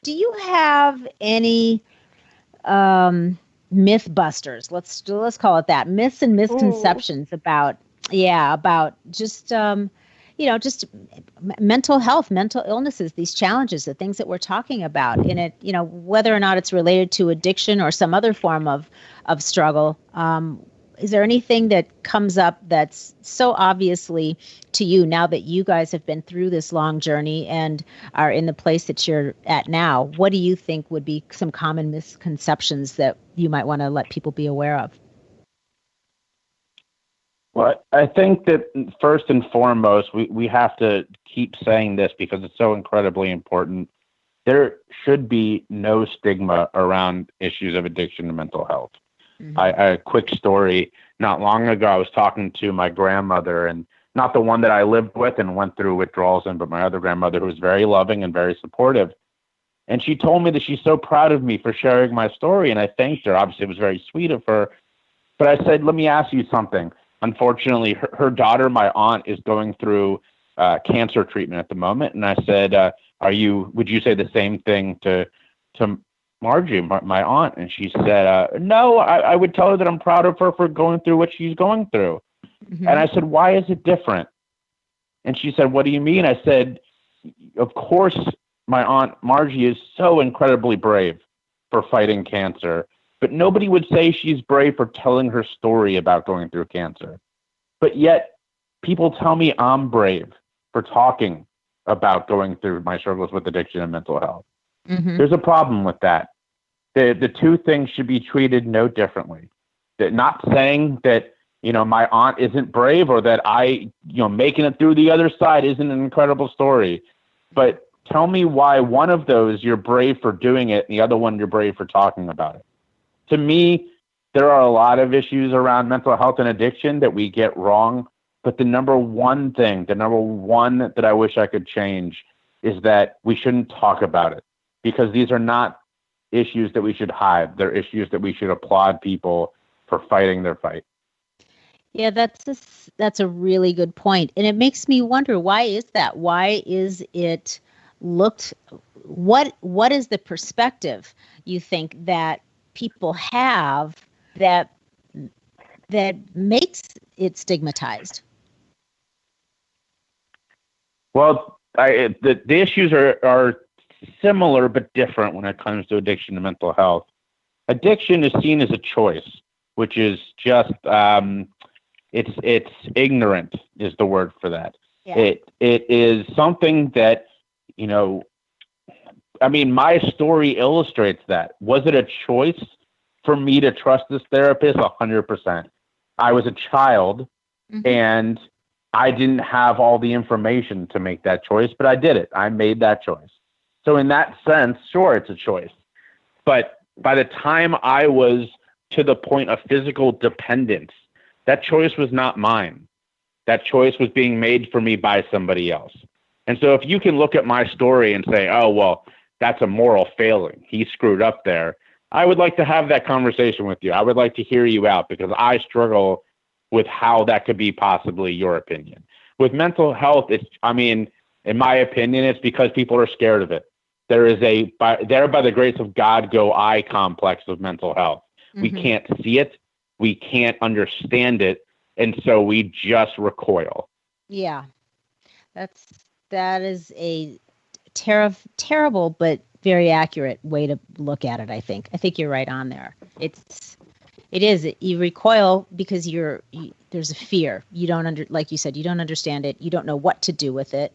Do you have any myth busters? Let's call it that. Myths and misconceptions about just just mental health, mental illnesses, these challenges, the things that we're talking about in it, whether or not it's related to addiction or some other form of struggle. Is there anything that comes up that's so obviously to you now that you guys have been through this long journey and are in the place that you're at now? What do you think would be some common misconceptions that you might want to let people be aware of? Well, I think that first and foremost, we have to keep saying this because it's so incredibly important. There should be no stigma around issues of addiction and mental health. A quick story. Not long ago, I was talking to my grandmother, and not the one that I lived with and went through withdrawals in, but my other grandmother who was very loving and very supportive. And she told me that she's so proud of me for sharing my story, and I thanked her. Obviously, it was very sweet of her. But I said, let me ask you something. Unfortunately, her daughter, my aunt, is going through cancer treatment at the moment. And I said, would you say the same thing to Margie, my aunt? And she said, no, I would tell her that I'm proud of her for going through what she's going through. And I said, why is it different? And she said, what do you mean? I said, of course, my aunt Margie is so incredibly brave for fighting cancer, but nobody would say she's brave for telling her story about going through cancer. But yet people tell me I'm brave for talking about going through my struggles with addiction and mental health. There's a problem with that. The two things should be treated no differently. That not saying that, my aunt isn't brave or that I, making it through the other side isn't an incredible story. But tell me why one of those you're brave for doing it and the other one you're brave for talking about it. To me, there are a lot of issues around mental health and addiction that we get wrong. But the number one that I wish I could change is that we shouldn't talk about it, because these are not issues that we should hide. They're issues that we should applaud people for fighting their fight. Yeah, that's a really good point. And it makes me wonder, why is that? Why is it looked, what is the perspective you think that people have that makes it stigmatized? Well, the issues are similar but different when it comes to addiction and mental health. Addiction is seen as a choice, which is just it's ignorant is the word for that. Yeah. It is something that, you know, I mean, my story illustrates that. Was it a choice for me to trust this therapist? 100%. I was a child, and I didn't have all the information to make that choice, but I did it. I made that choice. So in that sense, sure, it's a choice. But by the time I was to the point of physical dependence, that choice was not mine. That choice was being made for me by somebody else. And so if you can look at my story and say, oh, well, that's a moral failing, he screwed up there, I would like to have that conversation with you. I would like to hear you out, because I struggle with how that could be possibly your opinion. With mental health, in my opinion, it's because people are scared of it. There is by the grace of God go I complex of mental health. We can't see it. We can't understand it. And so we just recoil. Yeah. That is a terrible but very accurate way to look at it, I think. I think you're right on there. It is. You recoil because there's a fear. You don't like you said, you don't understand it. You don't know what to do with it.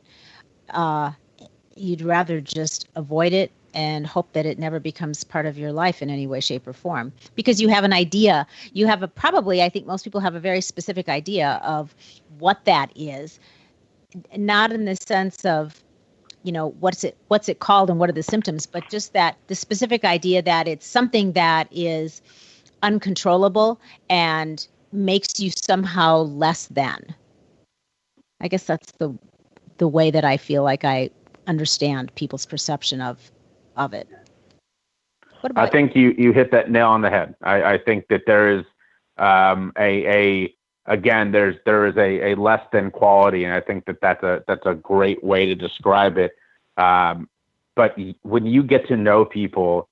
You'd rather just avoid it and hope that it never becomes part of your life in any way, shape, or form. Because you have an idea. You have I think most people have a very specific idea of what that is. Not in the sense of, you know, what's it called and what are the symptoms, but just that the specific idea that it's something that is uncontrollable and makes you somehow less than. I guess that's the way that I feel like I understand people's perception of it. What about I think you hit that nail on the head. I think that there is there is a less than quality, and I think that's a great way to describe it. But when you get to know people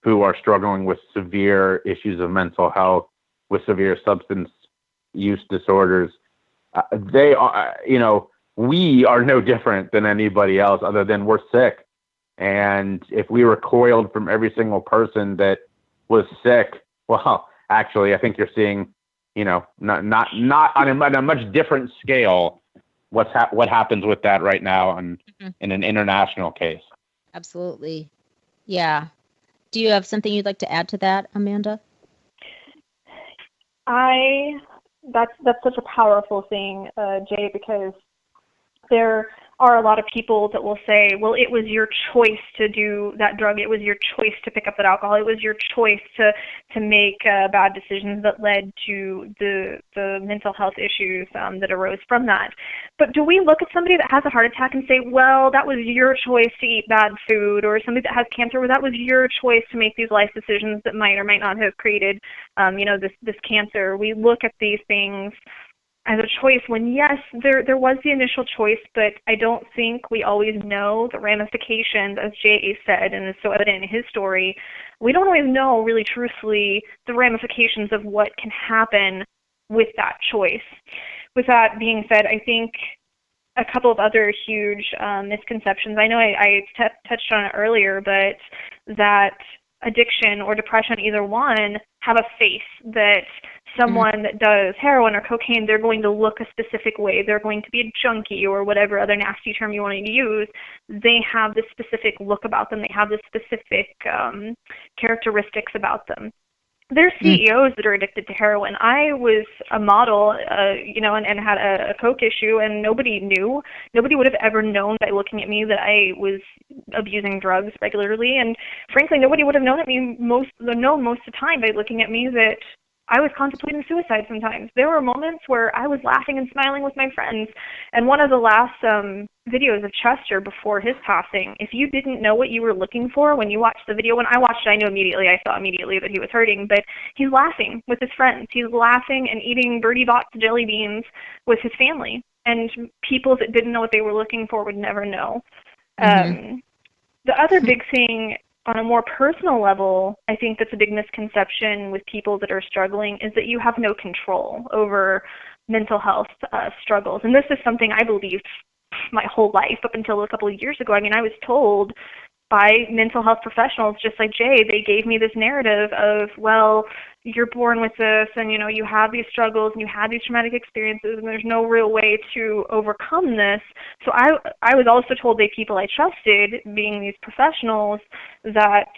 who are struggling with severe issues of mental health, with severe substance use disorders, they are, we are no different than anybody else, other than we're sick. And if we recoiled from every single person that was sick, well, actually, I think you're seeing, not on a much different scale, what happens with that right now in an international case. Absolutely. Yeah. Do you have something you'd like to add to that, Amanda? That's such a powerful thing, Jay, because there are a lot of people that will say, well, it was your choice to do that drug. It was your choice to pick up that alcohol. It was your choice to make bad decisions that led to the mental health issues that arose from that. But do we look at somebody that has a heart attack and say, well, that was your choice to eat bad food, or somebody that has cancer, well, that was your choice to make these life decisions that might or might not have created, this cancer? We look at these things as a choice when, yes, there was the initial choice, but I don't think we always know the ramifications, as Jay said, and is so evident in his story. We don't always know, really truthfully, the ramifications of what can happen with that choice. With that being said, I think a couple of other huge misconceptions. I know I touched on it earlier, but that addiction or depression, either one, have a face, that someone that does heroin or cocaine, they're going to look a specific way. They're going to be a junkie, or whatever other nasty term you want to use. They have this specific look about them. They have this specific characteristics about them. There's CEOs that are addicted to heroin. I was a model, and had a coke issue, and nobody knew. Nobody would have ever known by looking at me that I was abusing drugs regularly. And frankly, nobody would have known most of the time by looking at me that I was contemplating suicide sometimes. There were moments where I was laughing and smiling with my friends. And one of the last videos of Chester before his passing, if you didn't know what you were looking for when you watched the video, when I watched it, I knew immediately, I saw immediately that he was hurting, but he's laughing with his friends. He's laughing and eating Birdie Bot's jelly beans with his family. And people that didn't know what they were looking for would never know. The other big thing on a more personal level, I think that's a big misconception with people that are struggling, is that you have no control over mental health struggles. And this is something I believed my whole life up until a couple of years ago. I mean, I was told by mental health professionals, just like Jay, they gave me this narrative of, well, you're born with this, and you have these struggles and you had these traumatic experiences, and there's no real way to overcome this. So I was also told by people I trusted, being these professionals, that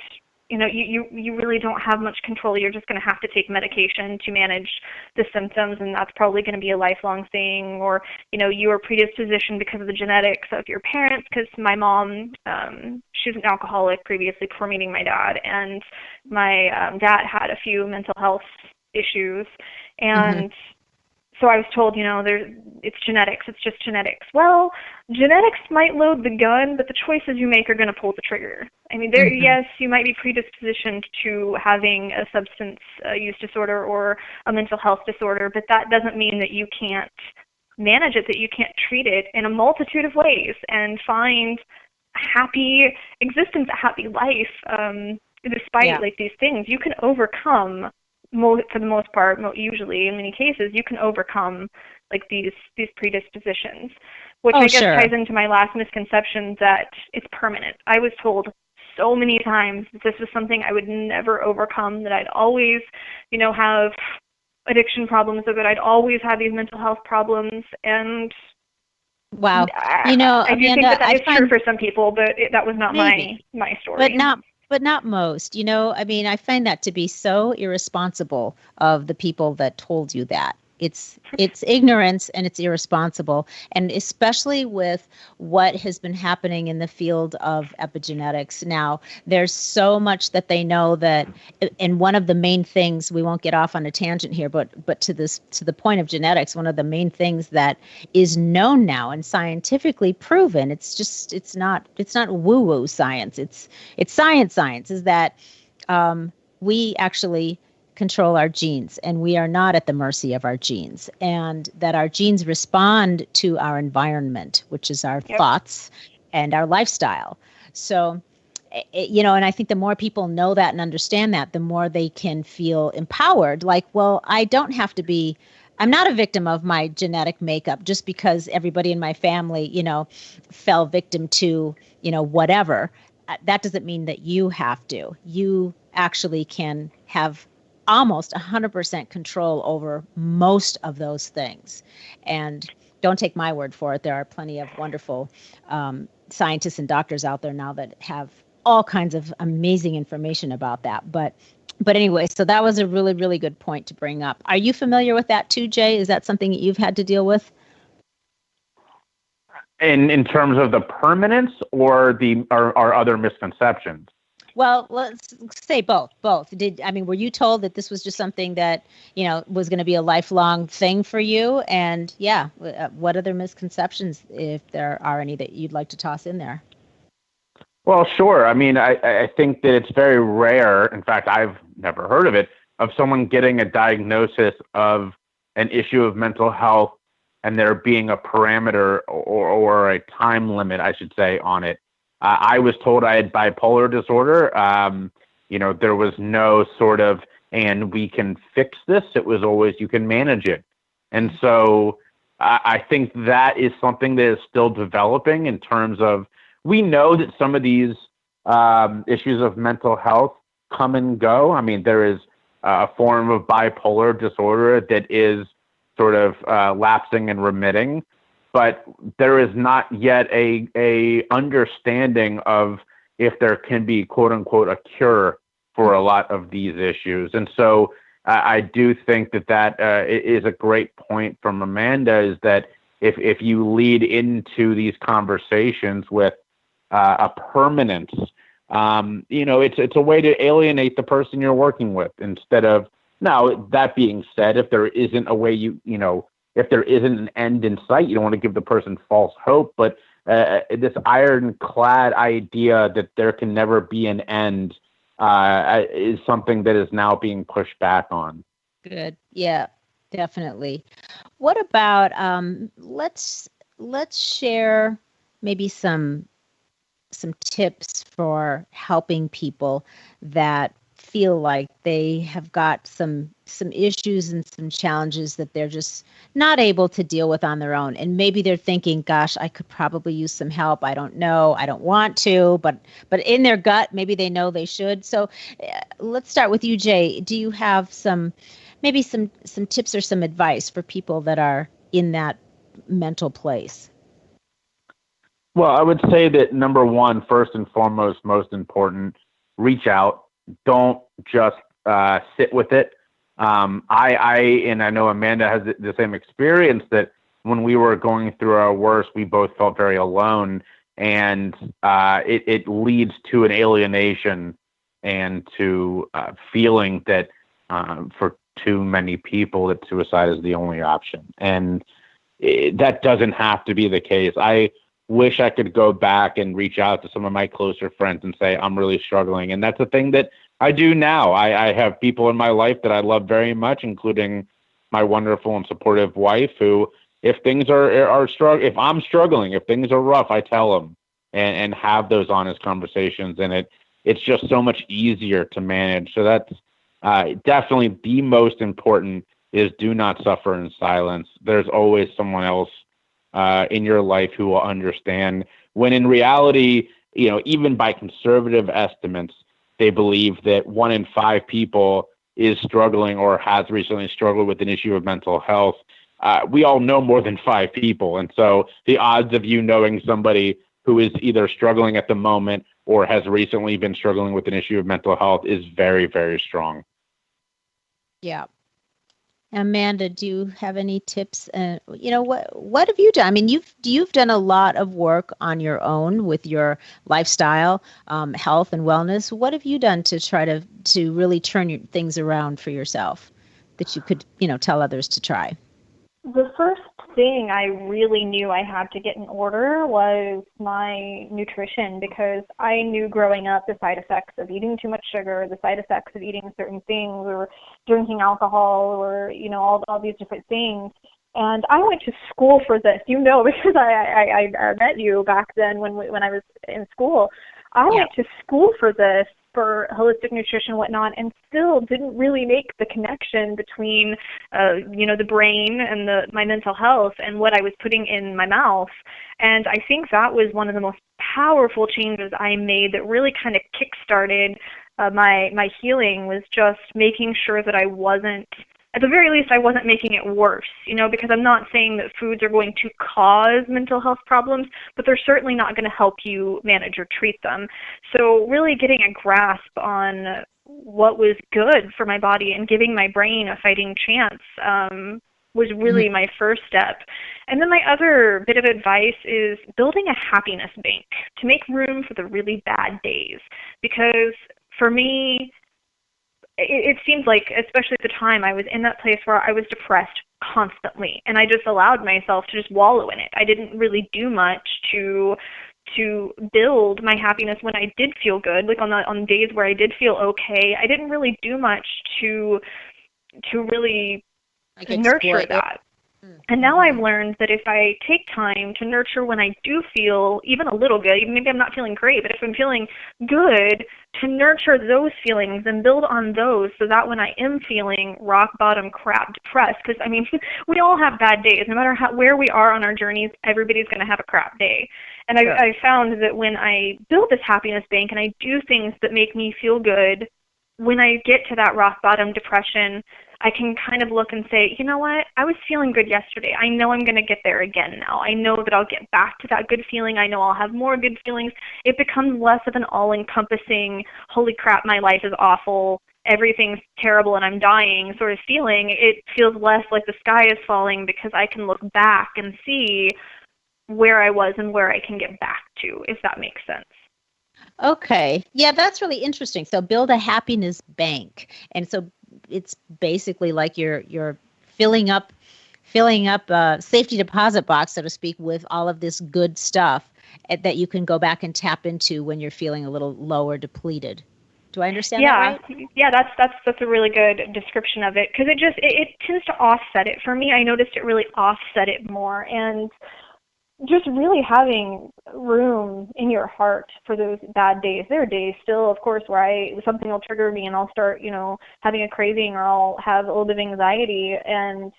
you really don't have much control. You're just going to have to take medication to manage the symptoms, and that's probably going to be a lifelong thing. Or you are predispositioned because of the genetics of your parents. Because my mom, she was an alcoholic previously before meeting my dad, and my dad had a few mental health issues, and so I was told, it's genetics. It's just genetics. Well, genetics might load the gun, but the choices you make are going to pull the trigger. I mean, yes, you might be predispositioned to having a substance use disorder or a mental health disorder, but that doesn't mean that you can't manage it, that you can't treat it in a multitude of ways and find a happy existence, a happy life, despite these things. You can overcome. For the most part, usually in many cases, you can overcome these predispositions, which I guess ties into my last misconception that it's permanent. I was told so many times that this was something I would never overcome, that I'd always, have addiction problems, or that I'd always have these mental health problems. And wow, I do think that is true for some people, but that was not my story. But not most. I find that to be so irresponsible of the people that told you that. It's ignorance, and it's irresponsible, and especially with what has been happening in the field of epigenetics now. There's so much that they know that, and one of the main things, we won't get off on a tangent here, but to the point of genetics, one of the main things that is known now and scientifically proven, it's not woo-woo science, it's science is that we actually control our genes, and we are not at the mercy of our genes, and that our genes respond to our environment, which is our thoughts and our lifestyle. So, and I think the more people know that and understand that, the more they can feel empowered. Like, well, I'm not a victim of my genetic makeup just because everybody in my family, fell victim to, whatever. That doesn't mean that you have to. You actually can have almost 100% control over most of those things. And don't take my word for it. There are plenty of wonderful scientists and doctors out there now that have all kinds of amazing information about that. But anyway, so that was a really, really good point to bring up. Are you familiar with that too, Jay? Is that something that you've had to deal with? In terms of the permanence or our other misconceptions? Well, let's say both. Were you told that this was just something that, was going to be a lifelong thing for you? And what other misconceptions, if there are any, that you'd like to toss in there? Well, sure. I mean, I think that it's very rare. In fact, I've never heard of it, of someone getting a diagnosis of an issue of mental health and there being a parameter or a time limit, I should say, on it. I was told I had bipolar disorder. There was no sort of, and we can fix this. It was always, you can manage it. And so I think that is something that is still developing in terms of, we know that some of these issues of mental health come and go. I mean, there is a form of bipolar disorder that is sort of lapsing and remitting. But there is not yet a understanding of if there can be, quote unquote, a cure for a lot of these issues. And so I do think that is a great point from Amanda, is that if you lead into these conversations with a permanence, it's a way to alienate the person you're working with, instead of, Now, that being said, if there isn't a way if there isn't an end in sight, you don't want to give the person false hope, but this ironclad idea that there can never be an end is something that is now being pushed back on. Good. Yeah, definitely. What about let's share maybe some tips for helping people that feel like they have got some issues and some challenges that they're just not able to deal with on their own. And maybe they're thinking, gosh, I could probably use some help. I don't know. I don't want to, but in their gut, maybe they know they should. So let's start with you, Jay. Do you have some tips or some advice for people that are in that mental place? Well, I would say that number one, first and foremost, most important, reach out. Don't just sit with it. I know Amanda has the same experience, that when we were going through our worst, we both felt very alone, and it leads to an alienation and to feeling that for too many people that suicide is the only option. And that doesn't have to be the case. I wish I could go back and reach out to some of my closer friends and say, I'm really struggling. And that's a thing that I do now. I have people in my life that I love very much, including my wonderful and supportive wife, who, if things if I'm struggling, if things are rough, I tell them and have those honest conversations. And it's just so much easier to manage. So that's definitely the most important, is do not suffer in silence. There's always someone else in your life who will understand, when in reality, even by conservative estimates, they believe that 1 in 5 people is struggling or has recently struggled with an issue of mental health. We all know more than 5 people. And so the odds of you knowing somebody who is either struggling at the moment or has recently been struggling with an issue of mental health is very, very strong. Yeah. Amanda, do you have any tips? What have you done? I mean, you've done a lot of work on your own with your lifestyle, health and wellness. What have you done to try to really turn things around for yourself that you could, tell others to try? The first thing I really knew I had to get in order was my nutrition, because I knew growing up the side effects of eating too much sugar, the side effects of eating certain things, or drinking alcohol, or all these different things. And I went to school for this, because I met you back then when I was in school. I went to school for this, for holistic nutrition and whatnot, and still didn't really make the connection between, the brain and my mental health and what I was putting in my mouth. And I think that was one of the most powerful changes I made that really kind of kick-started my healing, was just making sure that I wasn't, at the very least, I wasn't making it worse, because I'm not saying that foods are going to cause mental health problems, but they're certainly not going to help you manage or treat them. So really getting a grasp on what was good for my body and giving my brain a fighting chance was really my first step. And then my other bit of advice is building a happiness bank to make room for the really bad days. Because for me, it seemed like, especially at the time, I was in that place where I was depressed constantly, and I just allowed myself to just wallow in it. I didn't really do much to build my happiness when I did feel good, like on days where I did feel okay. I didn't really do much to really nurture that. And now I've learned that if I take time to nurture when I do feel even a little good, maybe I'm not feeling great, but if I'm feeling good, to nurture those feelings and build on those, so that when I am feeling rock bottom, crap, depressed, because we all have bad days. No matter where we are on our journeys, everybody's going to have a crap day. And I found that when I build this happiness bank and I do things that make me feel good, when I get to that rock bottom depression, I can kind of look and say, you know what, I was feeling good yesterday. I know I'm going to get there again now. I know that I'll get back to that good feeling. I know I'll have more good feelings. It becomes less of an all-encompassing, holy crap, my life is awful, everything's terrible and I'm dying sort of feeling. It feels less like the sky is falling, because I can look back and see where I was and where I can get back to, if that makes sense. Okay. Yeah, that's really interesting. So build a happiness bank. And so it's basically like you're filling up a safety deposit box, so to speak, with all of this good stuff that you can go back and tap into when you're feeling a little low or depleted. Do I understand that right? Yeah, that's a really good description of it, because it tends to offset it for me. I noticed it really offset it more, and just really having room in your heart for those bad days. There are days still, of course, where something will trigger me and I'll start, having a craving, or I'll have a little bit of anxiety, and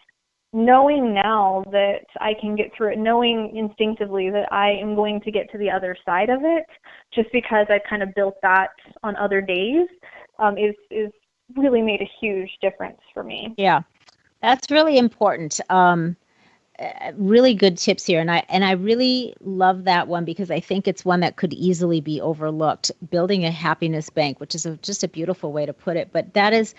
knowing now that I can get through it, knowing instinctively that I am going to get to the other side of it, just because I've kind of built that on other days, is really made a huge difference for me. Yeah, that's really important. Really good tips here, and I really love that one, because I think it's one that could easily be overlooked. Building a happiness bank, which is just a beautiful way to put it, but that is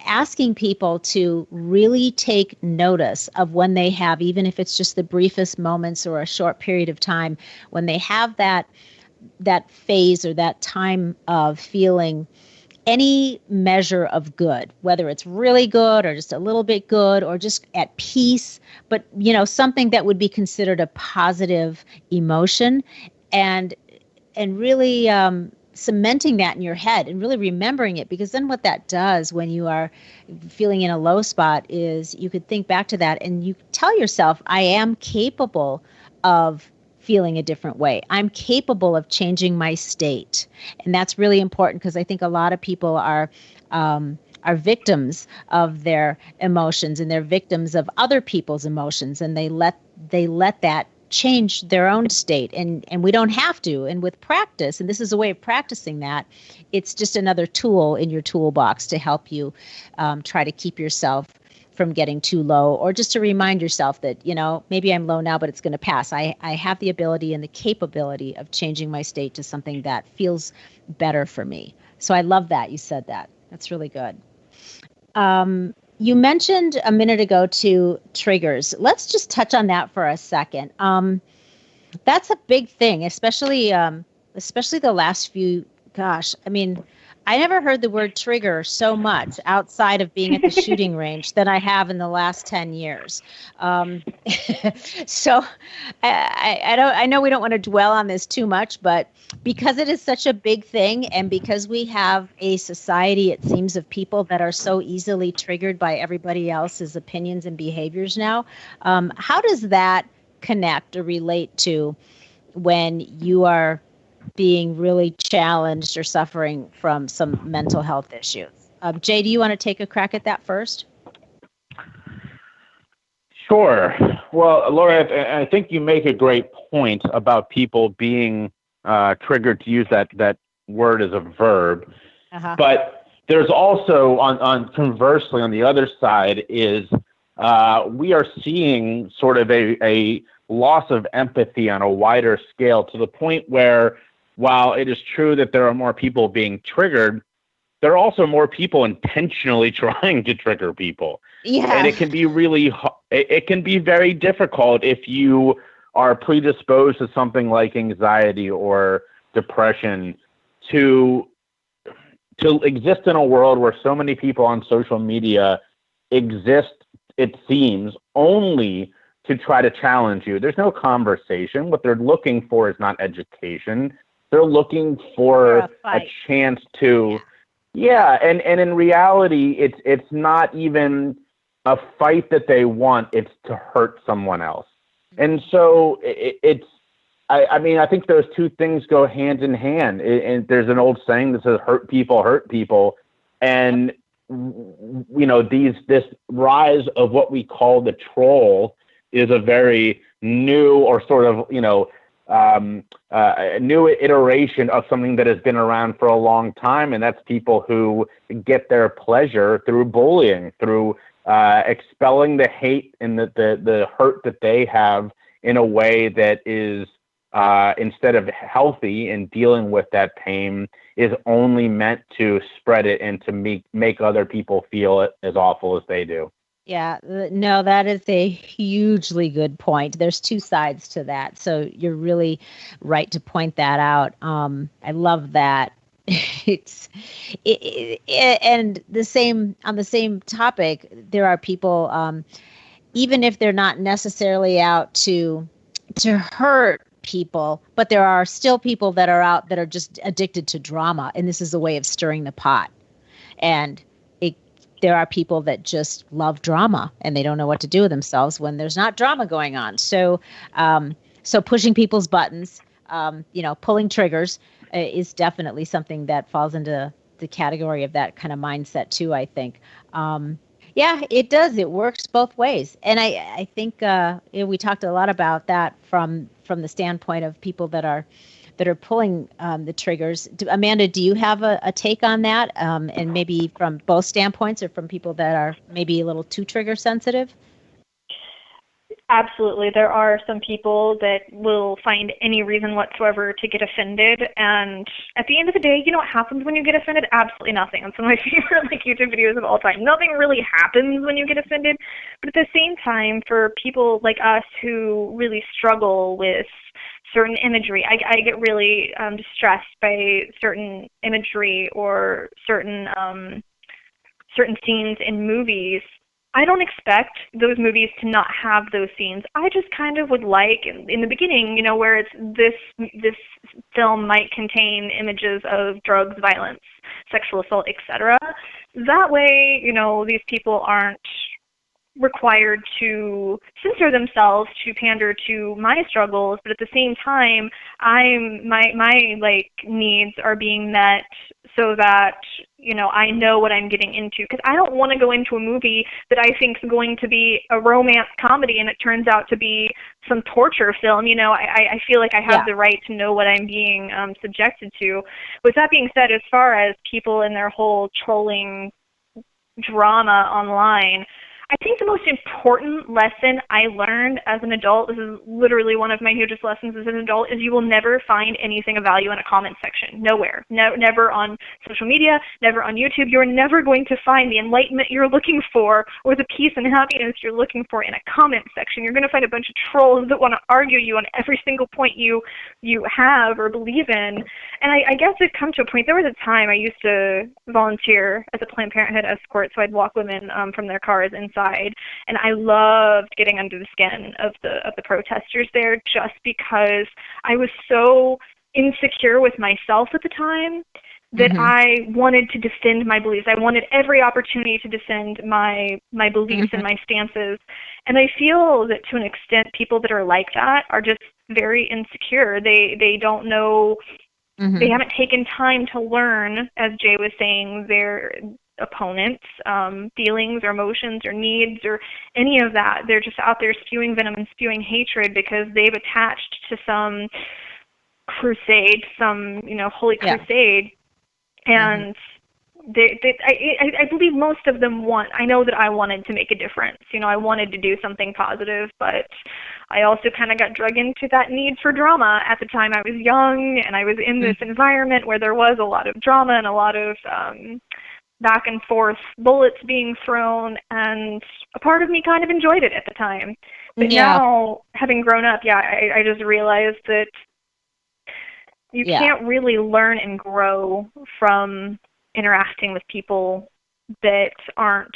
asking people to really take notice of when they have, even if it's just the briefest moments or a short period of time, when they have that phase or that time of feeling any measure of good, whether it's really good or just a little bit good or just at peace, but something that would be considered a positive emotion, and really cementing that in your head and really remembering it, because then what that does when you are feeling in a low spot is you could think back to that and you tell yourself, I am capable of feeling a different way. I'm capable of changing my state. And that's really important, because I think a lot of people are victims of their emotions, and they're victims of other people's emotions, and they let that change their own state, and we don't have to. And with practice, and this is a way of practicing that, it's just another tool in your toolbox to help you try to keep yourself from getting too low, or just to remind yourself that, maybe I'm low now, but it's going to pass. I have the ability and the capability of changing my state to something that feels better for me. So I love that you said that. That's really good. You mentioned a minute ago to triggers. Let's just touch on that for a second. That's a big thing, especially the last few. Gosh, I mean, I never heard the word trigger so much outside of being at the shooting range than I have in the last 10 years. So I know we don't want to dwell on this too much, but because it is such a big thing, and because we have a society, it seems, of people that are so easily triggered by everybody else's opinions and behaviors now, how does that connect or relate to when you are being really challenged or suffering from some mental health issues? Jay, do you want to take a crack at that first? Sure. Well, Laura, I think you make a great point about people being triggered, to use that word as a verb. Uh-huh. But there's also, conversely, on the other side, is we are seeing sort of a loss of empathy on a wider scale, to the point where, while it is true that there are more people being triggered, there are also more people intentionally trying to trigger people. Yeah. And it can be very difficult if you are predisposed to something like anxiety or depression to exist in a world where so many people on social media exist, it seems, only to try to challenge you. There's no conversation. What they're looking for is not education. They're looking for a chance to, and in reality, it's not even a fight that they want. It's to hurt someone else. And so I think those two things go hand in hand. And there's an old saying that says, hurt people. And, this rise of what we call the troll is a very new, or sort of, a new iteration of something that has been around for a long time, and that's people who get their pleasure through bullying, through expelling the hate and the hurt that they have in a way that is, instead of healthy and dealing with that pain, is only meant to spread it and to make other people feel it as awful as they do. Yeah, no, that is a hugely good point. There's two sides to that. So you're really right to point that out. I love that. And the same on the same topic, there are people, even if they're not necessarily out to hurt people, but there are still people that are out that are just addicted to drama, and this is a way of stirring the pot. And there are people that just love drama, and they don't know what to do with themselves when there's not drama going on. So, so pushing people's buttons, pulling triggers is definitely something that falls into the category of that kind of mindset too, I think. Yeah, it does. It works both ways. And I think we talked a lot about that from the standpoint of people that are pulling the triggers. Amanda, do you have a take on that? And maybe from both standpoints, or from people that are maybe a little too trigger sensitive? Absolutely. There are some people that will find any reason whatsoever to get offended. And at the end of the day, you know what happens when you get offended? Absolutely nothing. It's one of my favorite YouTube videos of all time. Nothing really happens when you get offended. But at the same time, for people like us who really struggle with certain imagery, I get really distressed by certain imagery or certain scenes in movies. I don't expect those movies to not have those scenes. I just kind of would like, in the beginning, where it's this film might contain images of drugs, violence, sexual assault, etc. That way, these people aren't required to censor themselves to pander to my struggles, but at the same time, my needs are being met so that I know what I'm getting into, because I don't want to go into a movie that I think is going to be a romance comedy and it turns out to be some torture film. I feel like I have the right to know what I'm being subjected to. With that being said, as far as people and their whole trolling drama online, I think the most important lesson I learned as an adult, this is literally one of my hugest lessons as an adult, is you will never find anything of value in a comment section. Nowhere. Never on social media, never on YouTube. You're never going to find the enlightenment you're looking for or the peace and happiness you're looking for in a comment section. You're going to find a bunch of trolls that want to argue you on every single point you have or believe in. And I guess it's come to a point. There was a time I used to volunteer as a Planned Parenthood escort, so I'd walk women from their cars inside. And I loved getting under the skin of the protesters there, just because I was so insecure with myself at the time that I wanted to defend my beliefs. I wanted every opportunity to defend my beliefs and my stances. And I feel that to an extent, people that are like that are just very insecure. They don't know. They haven't taken time to learn, as Jay was saying, their opponents' feelings or emotions or needs or any of that. They're just out there spewing venom and spewing hatred because they've attached to some crusade, some holy crusade, and I believe most of them I know that I wanted to make a difference. I wanted to do something positive, but I also kind of got drug into that need for drama. At the time I was young and I was in this environment where there was a lot of drama and a lot of back and forth bullets being thrown, and a part of me kind of enjoyed it at the time. But now, having grown up, I just realized that you can't really learn and grow from interacting with people that aren't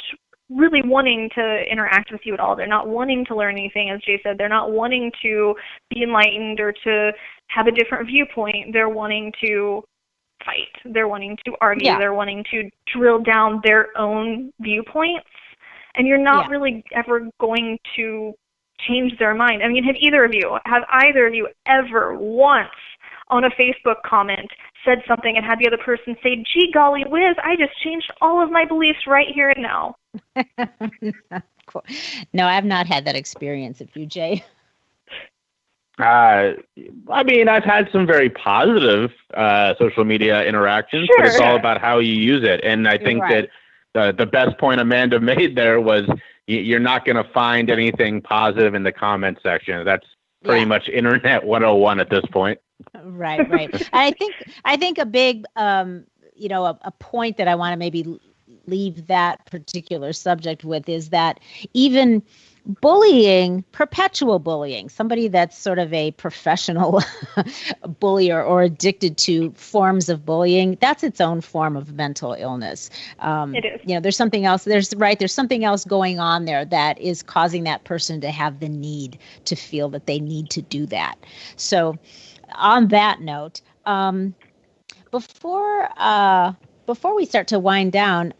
really wanting to interact with you at all. They're not wanting to learn anything, as Jay said. They're not wanting to be enlightened or to have a different viewpoint. They're wanting to fight. They're wanting to argue. They're wanting to drill down their own viewpoints. And you're not really ever going to change their mind. I mean, have either of you ever once on a Facebook comment said something and had the other person say, "Gee golly whiz, I just changed all of my beliefs right here and now"? Cool. No, I've not had that experience. If you, Jay? I mean, I've had some very positive social media interactions, but it's all about how you use it. And I think that the best point Amanda made there was you're not going to find anything positive in the comment section. That's pretty much Internet 101 at this point. Right. I think a big, a point that I want to maybe leave that particular subject with is that even bullying, perpetual bullying, somebody that's sort of a professional bullier or addicted to forms of bullying, that's its own form of mental illness. It is. There's something else. There's something else going on there that is causing that person to have the need to feel that they need to do that. So on that note, before we start to wind down,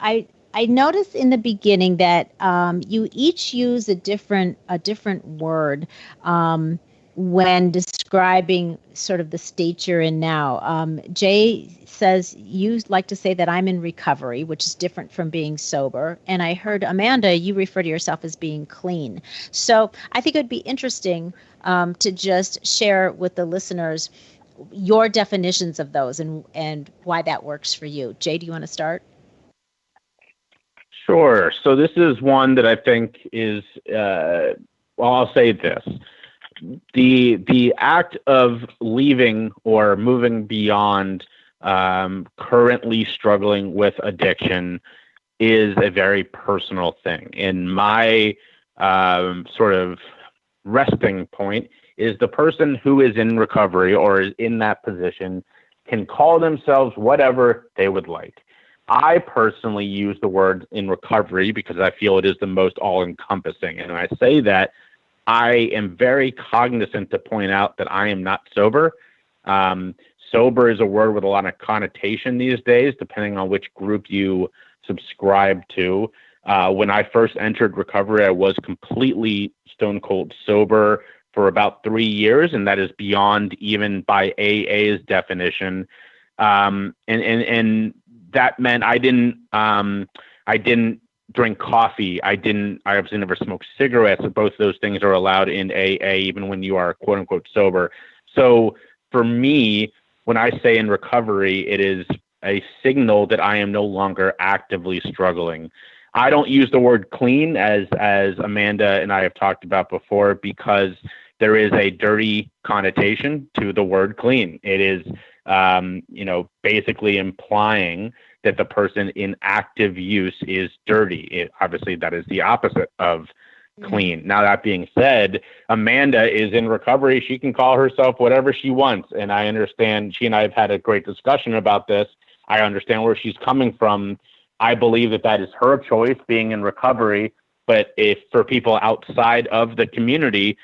I noticed in the beginning that you each use a different word when describing sort of the state you're in now. Jay says you like to say that I'm in recovery, which is different from being sober. And I heard, Amanda, you refer to yourself as being clean. So I think it would be interesting to just share with the listeners your definitions of those and why that works for you. Jay, do you want to start? Sure. So this is one that I think is, I'll say this. The act of leaving or moving beyond currently struggling with addiction is a very personal thing. And my sort of resting point is the person who is in recovery or is in that position can call themselves whatever they would like. I personally use the word in recovery because I feel it is the most all-encompassing. And when I say that, I am very cognizant to point out that I am not sober. Sober is a word with a lot of connotation these days, depending on which group you subscribe to. When I first entered recovery, I was completely stone cold sober for about 3 years, and that is beyond even by AA's definition. And that meant I didn't drink coffee. I obviously never smoked cigarettes. Both those things are allowed in AA, even when you are quote unquote sober. So for me, when I say in recovery, it is a signal that I am no longer actively struggling. I don't use the word clean as Amanda and I have talked about before because there is a dirty connotation to the word clean. It is, basically implying that the person in active use is dirty. Obviously, that is the opposite of clean. Now, that being said, Amanda is in recovery. She can call herself whatever she wants. And I understand she and I have had a great discussion about this. I understand where she's coming from. I believe that is her choice being in recovery. But if for people outside of the community,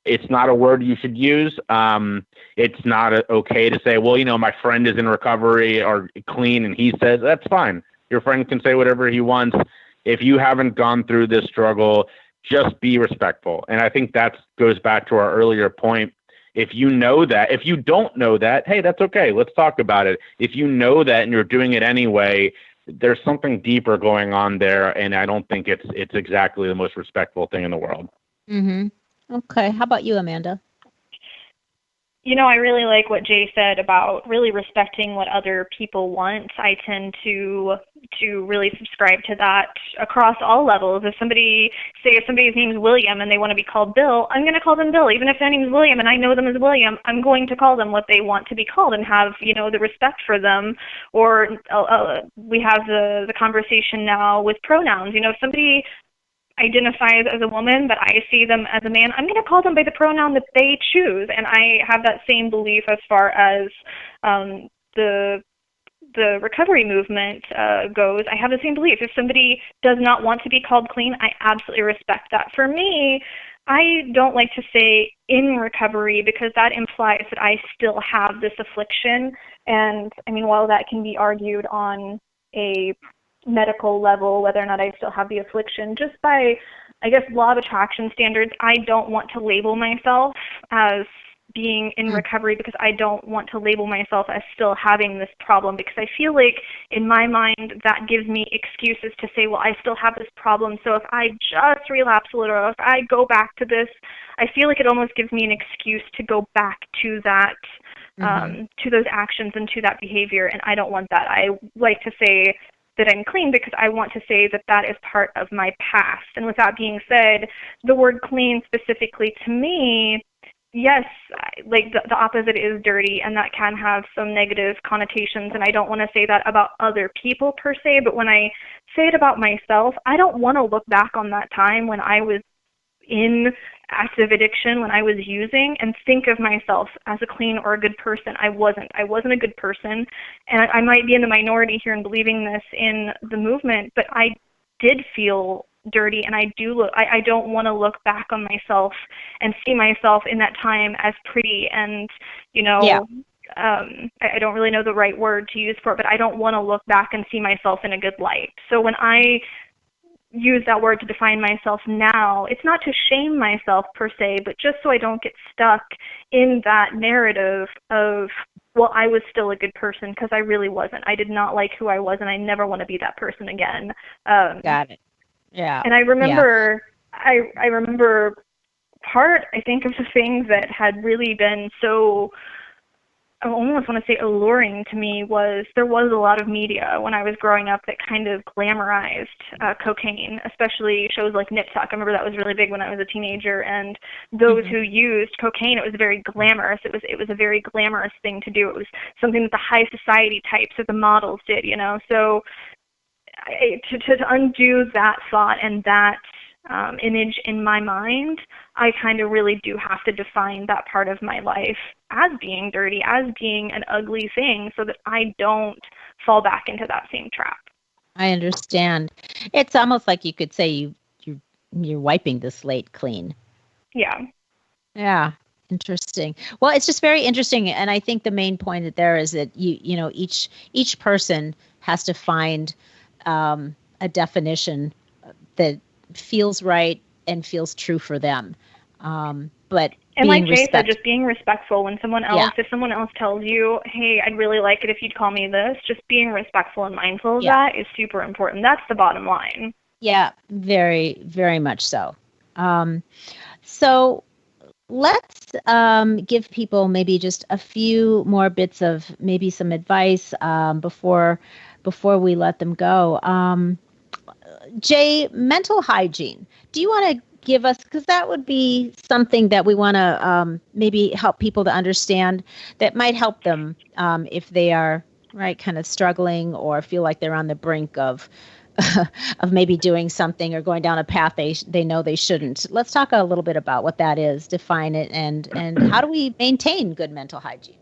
it's not a word you should use. It's not okay to say, well, my friend is in recovery or clean, and he says, that's fine. Your friend can say whatever he wants. If you haven't gone through this struggle, just be respectful. And I think that goes back to our earlier point. If you know that, if you don't know that, hey, that's okay. Let's talk about it. If you know that and you're doing it anyway, there's something deeper going on there, and I don't think it's exactly the most respectful thing in the world. Mm-hmm. Okay. How about you, Amanda? I really like what Jay said about really respecting what other people want. I tend to really subscribe to that across all levels. If somebody's name is William and they want to be called Bill, I'm going to call them Bill. Even if their name is William and I know them as William, I'm going to call them what they want to be called and have, the respect for them. Or we have the conversation now with pronouns. If somebody identifies as a woman, but I see them as a man, I'm going to call them by the pronoun that they choose. And I have that same belief as far as the recovery movement goes. I have the same belief. If somebody does not want to be called clean, I absolutely respect that. For me, I don't like to say in recovery because that implies that I still have this affliction. And while that can be argued on a medical level, whether or not I still have the affliction, just by, law of attraction standards, I don't want to label myself as being in recovery because I don't want to label myself as still having this problem, because I feel like in my mind that gives me excuses to say, well, I still have this problem, so if I just relapse a little, or if I go back to this, I feel like it almost gives me an excuse to go back to that, to those actions and to that behavior, and I don't want that. I like to say that I'm clean because I want to say that that is part of my past. And with that being said, the word clean specifically to me, yes, the opposite is dirty, and that can have some negative connotations, and I don't want to say that about other people per se, but when I say it about myself, I don't want to look back on that time when I was in active addiction, when I was using, and think of myself as a clean or a good person. I wasn't a good person, and I might be in the minority here in believing this in the movement, but I did feel dirty, and I don't want to look back on myself and see myself in that time as pretty and, I don't really know the right word to use for it, but I don't want to look back and see myself in a good light. So when I use that word to define myself now, it's not to shame myself per se, but just so I don't get stuck in that narrative of, well, I was still a good person, because I really wasn't. I did not like who I was, and I never want to be that person again. Got it. Yeah. And I remember, I remember part, I think, of the things that had really been so, I almost want to say alluring to me, was there was a lot of media when I was growing up that kind of glamorized cocaine, especially shows like Nip Tuck. I remember that was really big when I was a teenager, and those who used cocaine, it was very glamorous. It was a very glamorous thing to do. It was something that the high society types or the models did, So to undo that thought and that image in my mind, I kind of really do have to define that part of my life as being dirty, as being an ugly thing, so that I don't fall back into that same trap. I understand. It's almost like you could say you're wiping the slate clean. Yeah. Yeah. Interesting. Well, it's just very interesting, and I think the main point there is that each person has to find a definition that feels right and feels true for them. But and like Jay said, just being respectful when someone else, if someone else tells you, hey, I'd really like it if you'd call me this, just being respectful and mindful of that is super important. That's the bottom line. Yeah, very, very much so. So let's give people maybe just a few more bits of maybe some advice before we let them go. Jay, mental hygiene. Do you want to give us, because that would be something that we want to maybe help people to understand, that might help them if they are kind of struggling or feel like they're on the brink of maybe doing something or going down a path they know they shouldn't. Let's talk a little bit about what that is, define it, and how do we maintain good mental hygiene?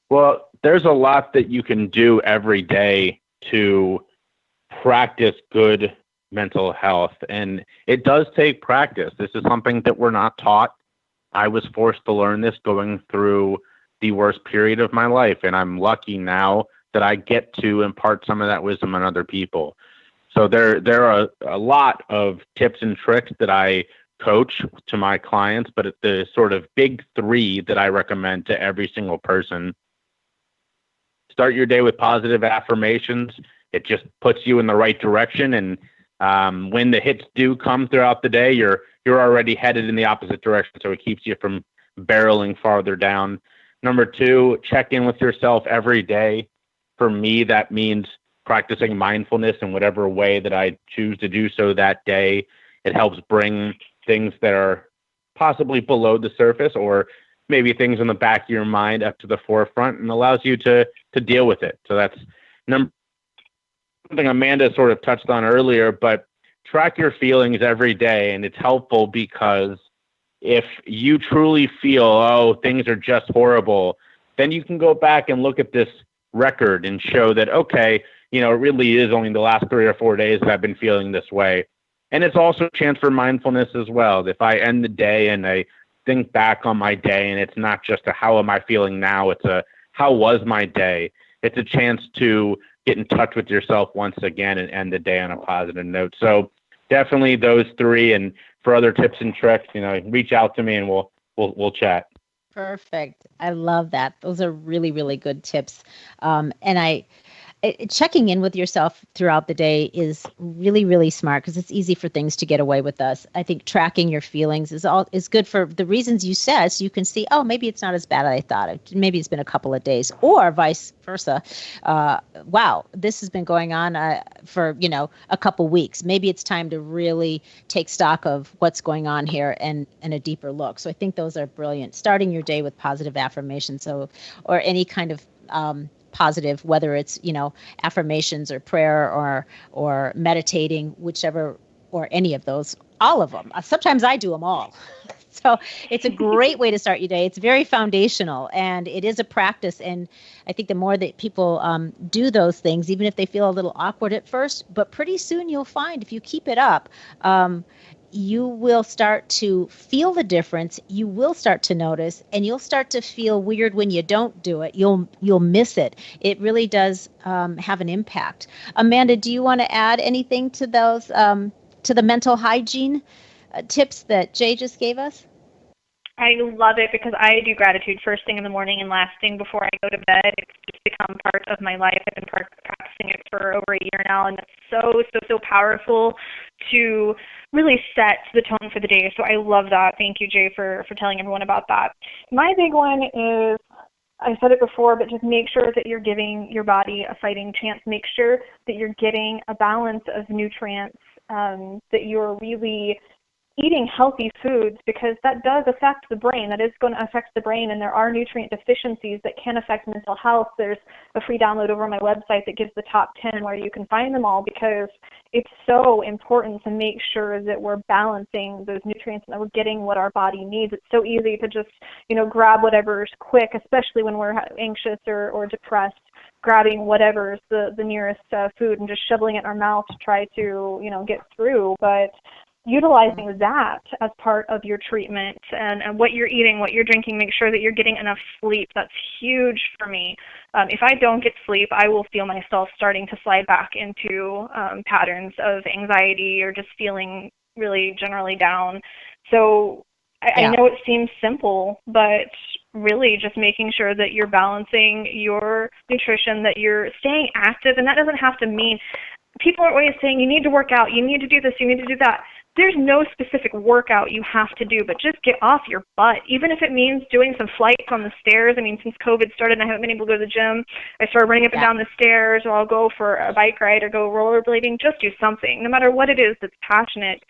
Well, there's a lot that you can do every day to practice good mental health, and it does take practice. This is something that we're not taught. I was forced to learn this going through the worst period of my life, and I'm lucky now that I get to impart some of that wisdom on other people. So there are a lot of tips and tricks that I coach to my clients, but the sort of big three that I recommend to every single person: start your day with positive affirmations. It just puts you in the right direction, and when the hits do come throughout the day, you're already headed in the opposite direction, so it keeps you from barreling farther down. Number two, check in with yourself every day. For me, that means practicing mindfulness in whatever way that I choose to do so that day. It helps bring things that are possibly below the surface, or maybe things in the back of your mind, up to the forefront, and allows you to deal with it. So that's something Amanda sort of touched on earlier, but track your feelings every day. And it's helpful because if you truly feel, oh, things are just horrible, then you can go back and look at this record and show that, okay, it really is only the last 3 or 4 days that I've been feeling this way. And it's also a chance for mindfulness as well. If I end the day and I think back on my day, and it's not just a how am I feeling now, it's a how was my day. It's a chance to get in touch with yourself once again and end the day on a positive note. So definitely those three. And for other tips and tricks, reach out to me and we'll chat. Perfect. I love that. Those are really, really good tips. And checking in with yourself throughout the day is really, really smart, because it's easy for things to get away with us. I think tracking your feelings is good for the reasons you said, so you can see, oh, maybe it's not as bad as I thought. Maybe it's been a couple of days, or vice versa. Wow, this has been going on for a couple weeks. Maybe it's time to really take stock of what's going on here and a deeper look. So I think those are brilliant. Starting your day with positive affirmations, or any kind of positive, whether it's affirmations or prayer or meditating, whichever, or any of those, all of them. Sometimes I do them all. So it's a great way to start your day. It's very foundational, and it is a practice. And I think the more that people do those things, even if they feel a little awkward at first, but pretty soon you'll find if you keep it up, you will start to feel the difference. You will start to notice, and you'll start to feel weird when you don't do it. You'll miss it. It really does have an impact. Amanda, do you want to add anything to those to the mental hygiene tips that Jay just gave us? I love it because I do gratitude first thing in the morning and last thing before I go to bed. It's just become part of my life. I've been practicing it for over a year now, and it's so powerful to really set the tone for the day. So I love that. Thank you, Jay, for telling everyone about that. My big one is, I said it before, but just make sure that you're giving your body a fighting chance. Make sure that you're getting a balance of nutrients, that you're really eating healthy foods, because that does affect the brain. That is going to affect the brain, and there are nutrient deficiencies that can affect mental health. There's a free download over on my website that gives the top 10 where you can find them all, because it's so important to make sure that we're balancing those nutrients and that we're getting what our body needs. It's so easy to just, grab whatever's quick, especially when we're anxious or depressed, grabbing whatever's the nearest food and just shoveling it in our mouth to try to, get through. But utilizing that as part of your treatment and what you're eating, what you're drinking, make sure that you're getting enough sleep. That's huge for me. If I don't get sleep, I will feel myself starting to slide back into patterns of anxiety or just feeling really generally down. So I know it seems simple, but really just making sure that you're balancing your nutrition, that you're staying active. And that doesn't have to mean, people are always saying you need to work out, you need to do this, you need to do that. There's no specific workout you have to do, but just get off your butt. Even if it means doing some flights on the stairs. I mean, since COVID started and I haven't been able to go to the gym, I started running up and down the stairs, or I'll go for a bike ride or go rollerblading. Just do something, no matter what it is that's passionate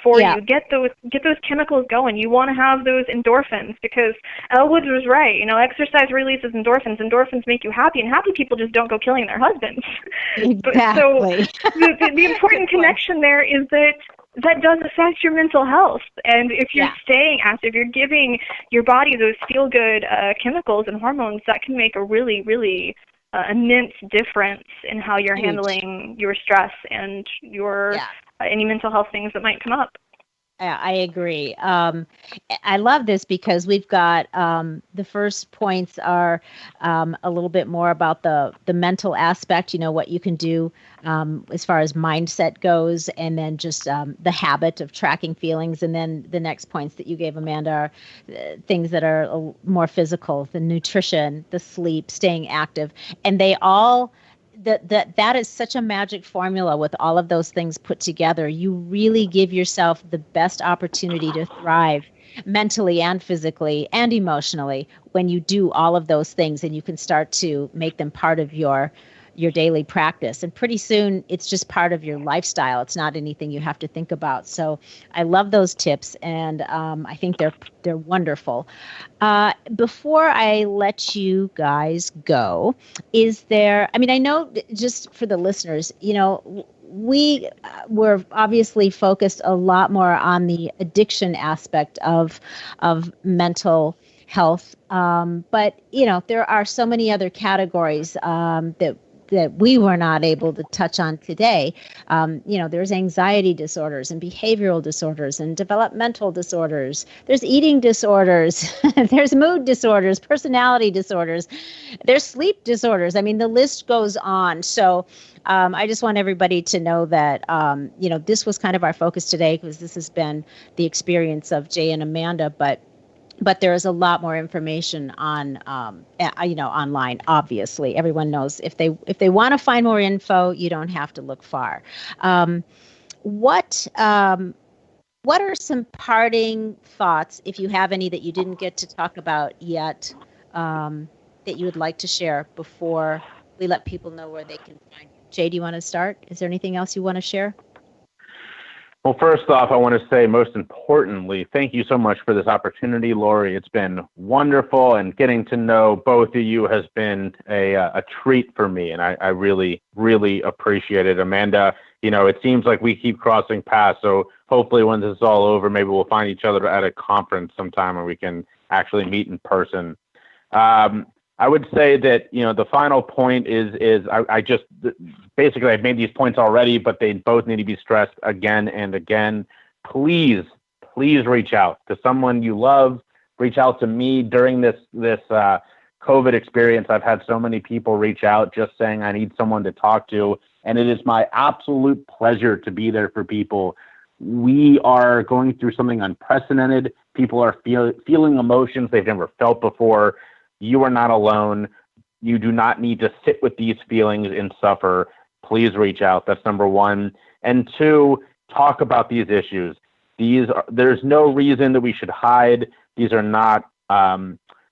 for you. Get those chemicals going. You want to have those endorphins, because Elwood was right. Exercise releases endorphins. Endorphins make you happy, and happy people just don't go killing their husbands. Exactly. So the important connection there is that does affect your mental health. And if you're staying active, you're giving your body those feel-good chemicals and hormones, that can make a really, really immense difference in how you're handling your stress and your any mental health things that might come up. I agree. I love this because we've got the first points are a little bit more about the mental aspect, what you can do as far as mindset goes, and then just the habit of tracking feelings. And then the next points that you gave, Amanda, are things that are more physical, the nutrition, the sleep, staying active. And they all... That is such a magic formula with all of those things put together. You really give yourself the best opportunity to thrive mentally and physically and emotionally when you do all of those things, and you can start to make them part of your daily practice. And pretty soon it's just part of your lifestyle. It's not anything you have to think about. So I love those tips, and I think they're wonderful. Before I let you guys go, I know, just for the listeners, we were obviously focused a lot more on the addiction aspect of mental health. But, there are so many other categories that we were not able to touch on today. There's anxiety disorders and behavioral disorders and developmental disorders. There's eating disorders. There's mood disorders, personality disorders. There's sleep disorders. I mean, the list goes on. So I just want everybody to know that, this was kind of our focus today, because this has been the experience of Jay and Amanda, but there is a lot more information on, online. Obviously, everyone knows if they want to find more info, you don't have to look far. What are some parting thoughts, if you have any that you didn't get to talk about yet, that you would like to share before we let people know where they can find you? Jay, do you want to start? Is there anything else you want to share? Well, first off, I want to say most importantly, thank you so much for this opportunity, Loree. It's been wonderful, and getting to know both of you has been a treat for me, and I really, really appreciate it. Amanda, it seems like we keep crossing paths, so hopefully when this is all over, maybe we'll find each other at a conference sometime where we can actually meet in person. I would say that, the final point is I just basically I've made these points already, but they both need to be stressed again and again. Please reach out to someone you love. Reach out to me during this COVID experience. I've had so many people reach out just saying I need someone to talk to, and it is my absolute pleasure to be there for people. We are going through something unprecedented. People are feeling emotions they've never felt before. You are not alone. You do not need to sit with these feelings and suffer. Please reach out. That's number one. And two, talk about these issues. There's no reason that we should hide. These are not,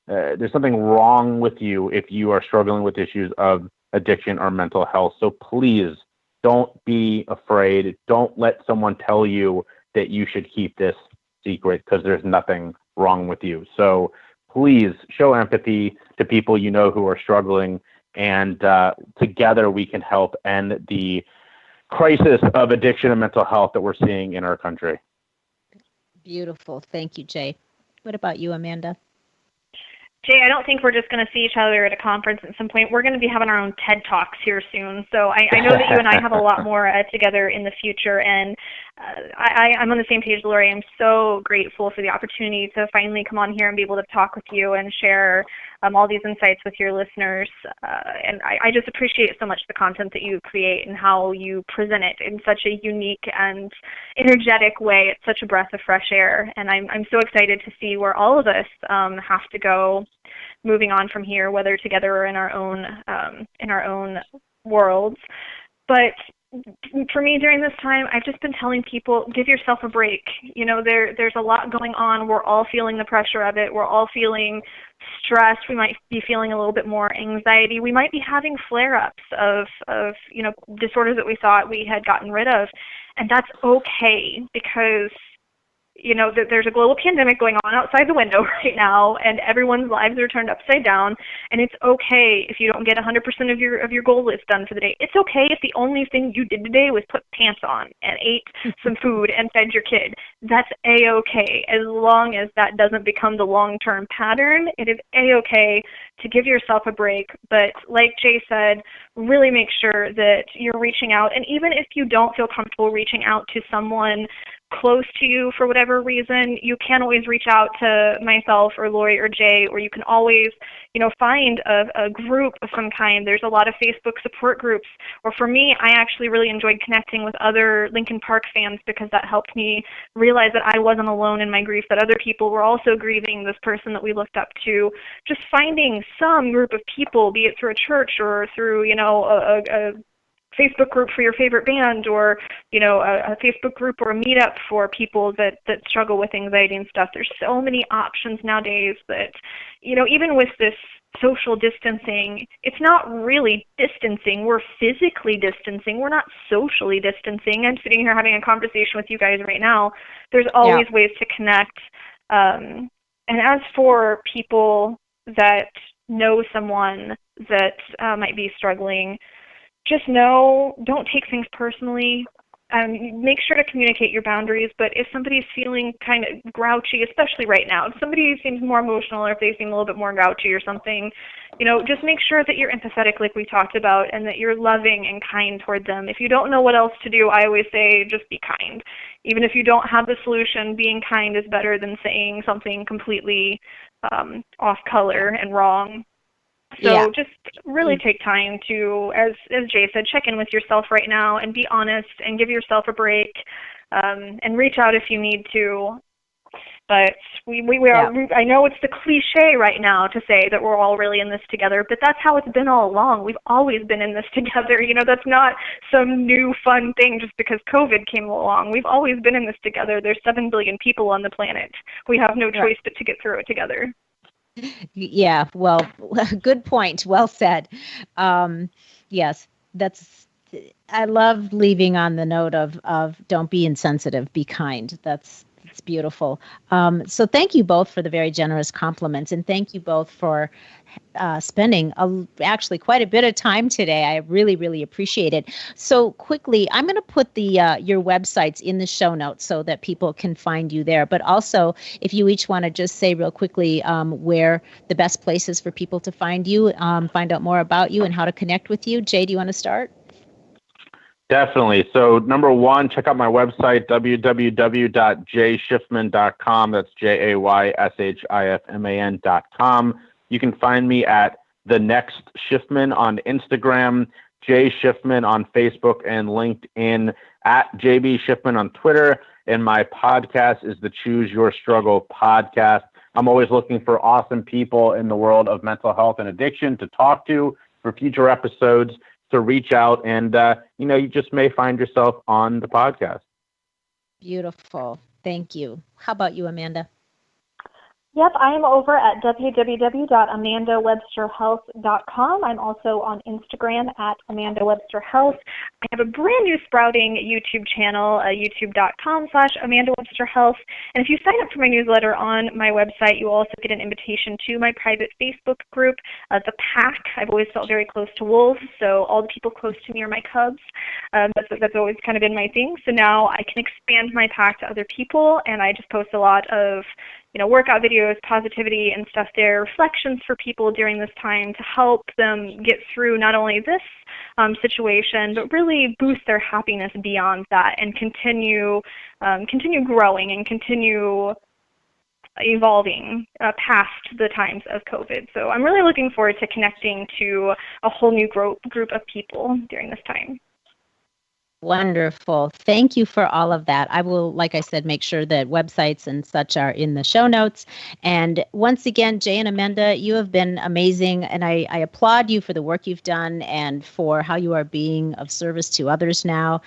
there's something wrong with you if you are struggling with issues of addiction or mental health. So please don't be afraid. Don't let someone tell you that you should keep this secret, because there's nothing wrong with you. So please show empathy to people who are struggling, and together we can help end the crisis of addiction and mental health that we're seeing in our country. Beautiful. Thank you, Jay. What about you, Amanda? Jay, I don't think we're just going to see each other at a conference at some point. We're going to be having our own TED Talks here soon. So I know that you and I have a lot more together in the future. And I'm on the same page, Loree. I'm so grateful for the opportunity to finally come on here and be able to talk with you and share all these insights with your listeners. And I just appreciate so much the content that you create and how you present it in such a unique and energetic way. It's such a breath of fresh air. And I'm so excited to see where all of us have to go moving on from here, whether together or in our own worlds. But for me during this time, I've just been telling people, give yourself a break. There's a lot going on. We're all feeling the pressure of it. We're all feeling stressed. We might be feeling a little bit more anxiety. We might be having flare-ups of disorders that we thought we had gotten rid of. And that's okay, because there's a global pandemic going on outside the window right now, and everyone's lives are turned upside down. And it's okay if you don't get 100% of your goal list done for the day. It's okay if the only thing you did today was put pants on and ate some food and fed your kid. That's A-okay, as long as that doesn't become the long-term pattern. It is A-okay to give yourself a break. But like Jay said, really make sure that you're reaching out. And even if you don't feel comfortable reaching out to someone close to you for whatever reason, you can always reach out to myself or Loree or Jay, or you can always, find a group of some kind. There's a lot of Facebook support groups. Or for me, I actually really enjoyed connecting with other Linkin Park fans, because that helped me realize that I wasn't alone in my grief, that other people were also grieving this person that we looked up to. Just finding some group of people, be it through a church or through, a Facebook group for your favorite band, or a Facebook group or a meetup for people that struggle with anxiety and stuff. There's so many options nowadays that even with this social distancing, it's not really distancing. We're physically distancing. We're not socially distancing. I'm sitting here having a conversation with you guys right now. There's always ways to connect. And as for people that know someone that might be struggling, just don't take things personally. Make sure to communicate your boundaries, but if somebody's feeling kind of grouchy, especially right now, if somebody seems more emotional or if they seem a little bit more grouchy or something, just make sure that you're empathetic like we talked about, and that you're loving and kind toward them. If you don't know what else to do, I always say just be kind. Even if you don't have the solution, being kind is better than saying something completely off color and wrong. So just really take time to, as Jay said, check in with yourself right now and be honest and give yourself a break, and reach out if you need to. But we are. I know it's the cliche right now to say that we're all really in this together, but that's how it's been all along. We've always been in this together. That's not some new fun thing just because COVID came along. We've always been in this together. There's 7 billion people on the planet. We have no choice but to get through it together. Yeah, well, good point. Well said. Yes, I love leaving on the note of don't be insensitive, be kind. That's beautiful. So thank you both for the very generous compliments, and thank you both for spending actually quite a bit of time today. I really, really appreciate it. So quickly, I'm going to put your websites in the show notes so that people can find you there. But also, if you each want to just say real quickly where the best places for people to find you, find out more about you and how to connect with you. Jay, do you want to start? Definitely. So number one, check out my website, www.jshifman.com. That's JAYSHIFMAN.com. You can find me at The Next Shifman on Instagram, Jay Shifman on Facebook and LinkedIn, at JB Shifman on Twitter. And my podcast is the Choose Your Struggle podcast. I'm always looking for awesome people in the world of mental health and addiction to talk to for future episodes. To reach out and, you just may find yourself on the podcast. Beautiful. Thank you. How about you, Amanda? Yep, I am over at www.amandawebsterhealth.com. I'm also on Instagram at AmandaWebsterHealth. I have a brand new sprouting YouTube channel, youtube.com/AmandaWebsterHealth. And if you sign up for my newsletter on my website, you also get an invitation to my private Facebook group, The Pack. I've always felt very close to wolves, so all the people close to me are my cubs. That's always kind of been my thing. So now I can expand my pack to other people, and I just post a lot of workout videos, positivity and stuff there, reflections for people during this time to help them get through not only this situation, but really boost their happiness beyond that and continue growing and continue evolving past the times of COVID. So I'm really looking forward to connecting to a whole new group of people during this time. Wonderful. Thank you for all of that. I will, like I said, make sure that websites and such are in the show notes. And once again, Jay and Amanda, you have been amazing. And I applaud you for the work you've done and for how you are being of service to others now.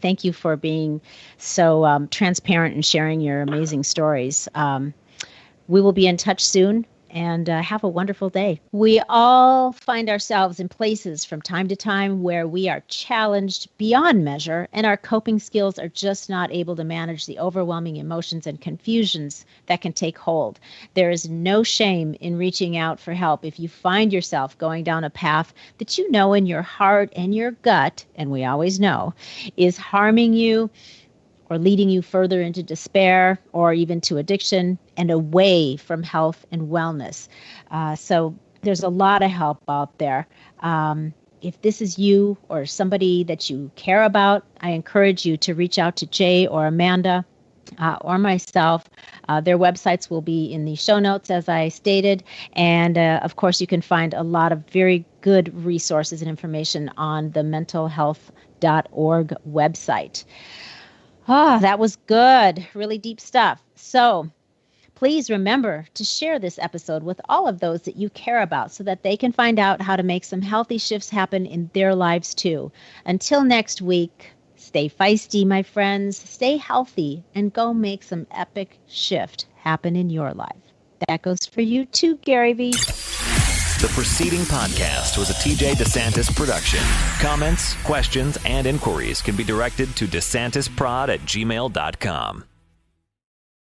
Thank you for being so transparent and sharing your amazing stories. We will be in touch soon. And have a wonderful day. We all find ourselves in places from time to time where we are challenged beyond measure, and our coping skills are just not able to manage the overwhelming emotions and confusions that can take hold. There is no shame in reaching out for help if you find yourself going down a path that you know in your heart and your gut, and we always know, is harming you, or leading you further into despair or even to addiction and away from health and wellness. So there's a lot of help out there. If this is you or somebody that you care about, I encourage you to reach out to Jay or Amanda or myself. Their websites will be in the show notes, as I stated. And of course, you can find a lot of very good resources and information on the mentalhealth.org website. That was good. Really deep stuff. So please remember to share this episode with all of those that you care about so that they can find out how to make some healthy shifts happen in their lives too. Until next week, stay feisty, my friends, stay healthy, and go make some epic shift happen in your life. That goes for you too, Gary Vee. The preceding podcast was a TJ DeSantis production. Comments, questions, and inquiries can be directed to DeSantisProd@gmail.com.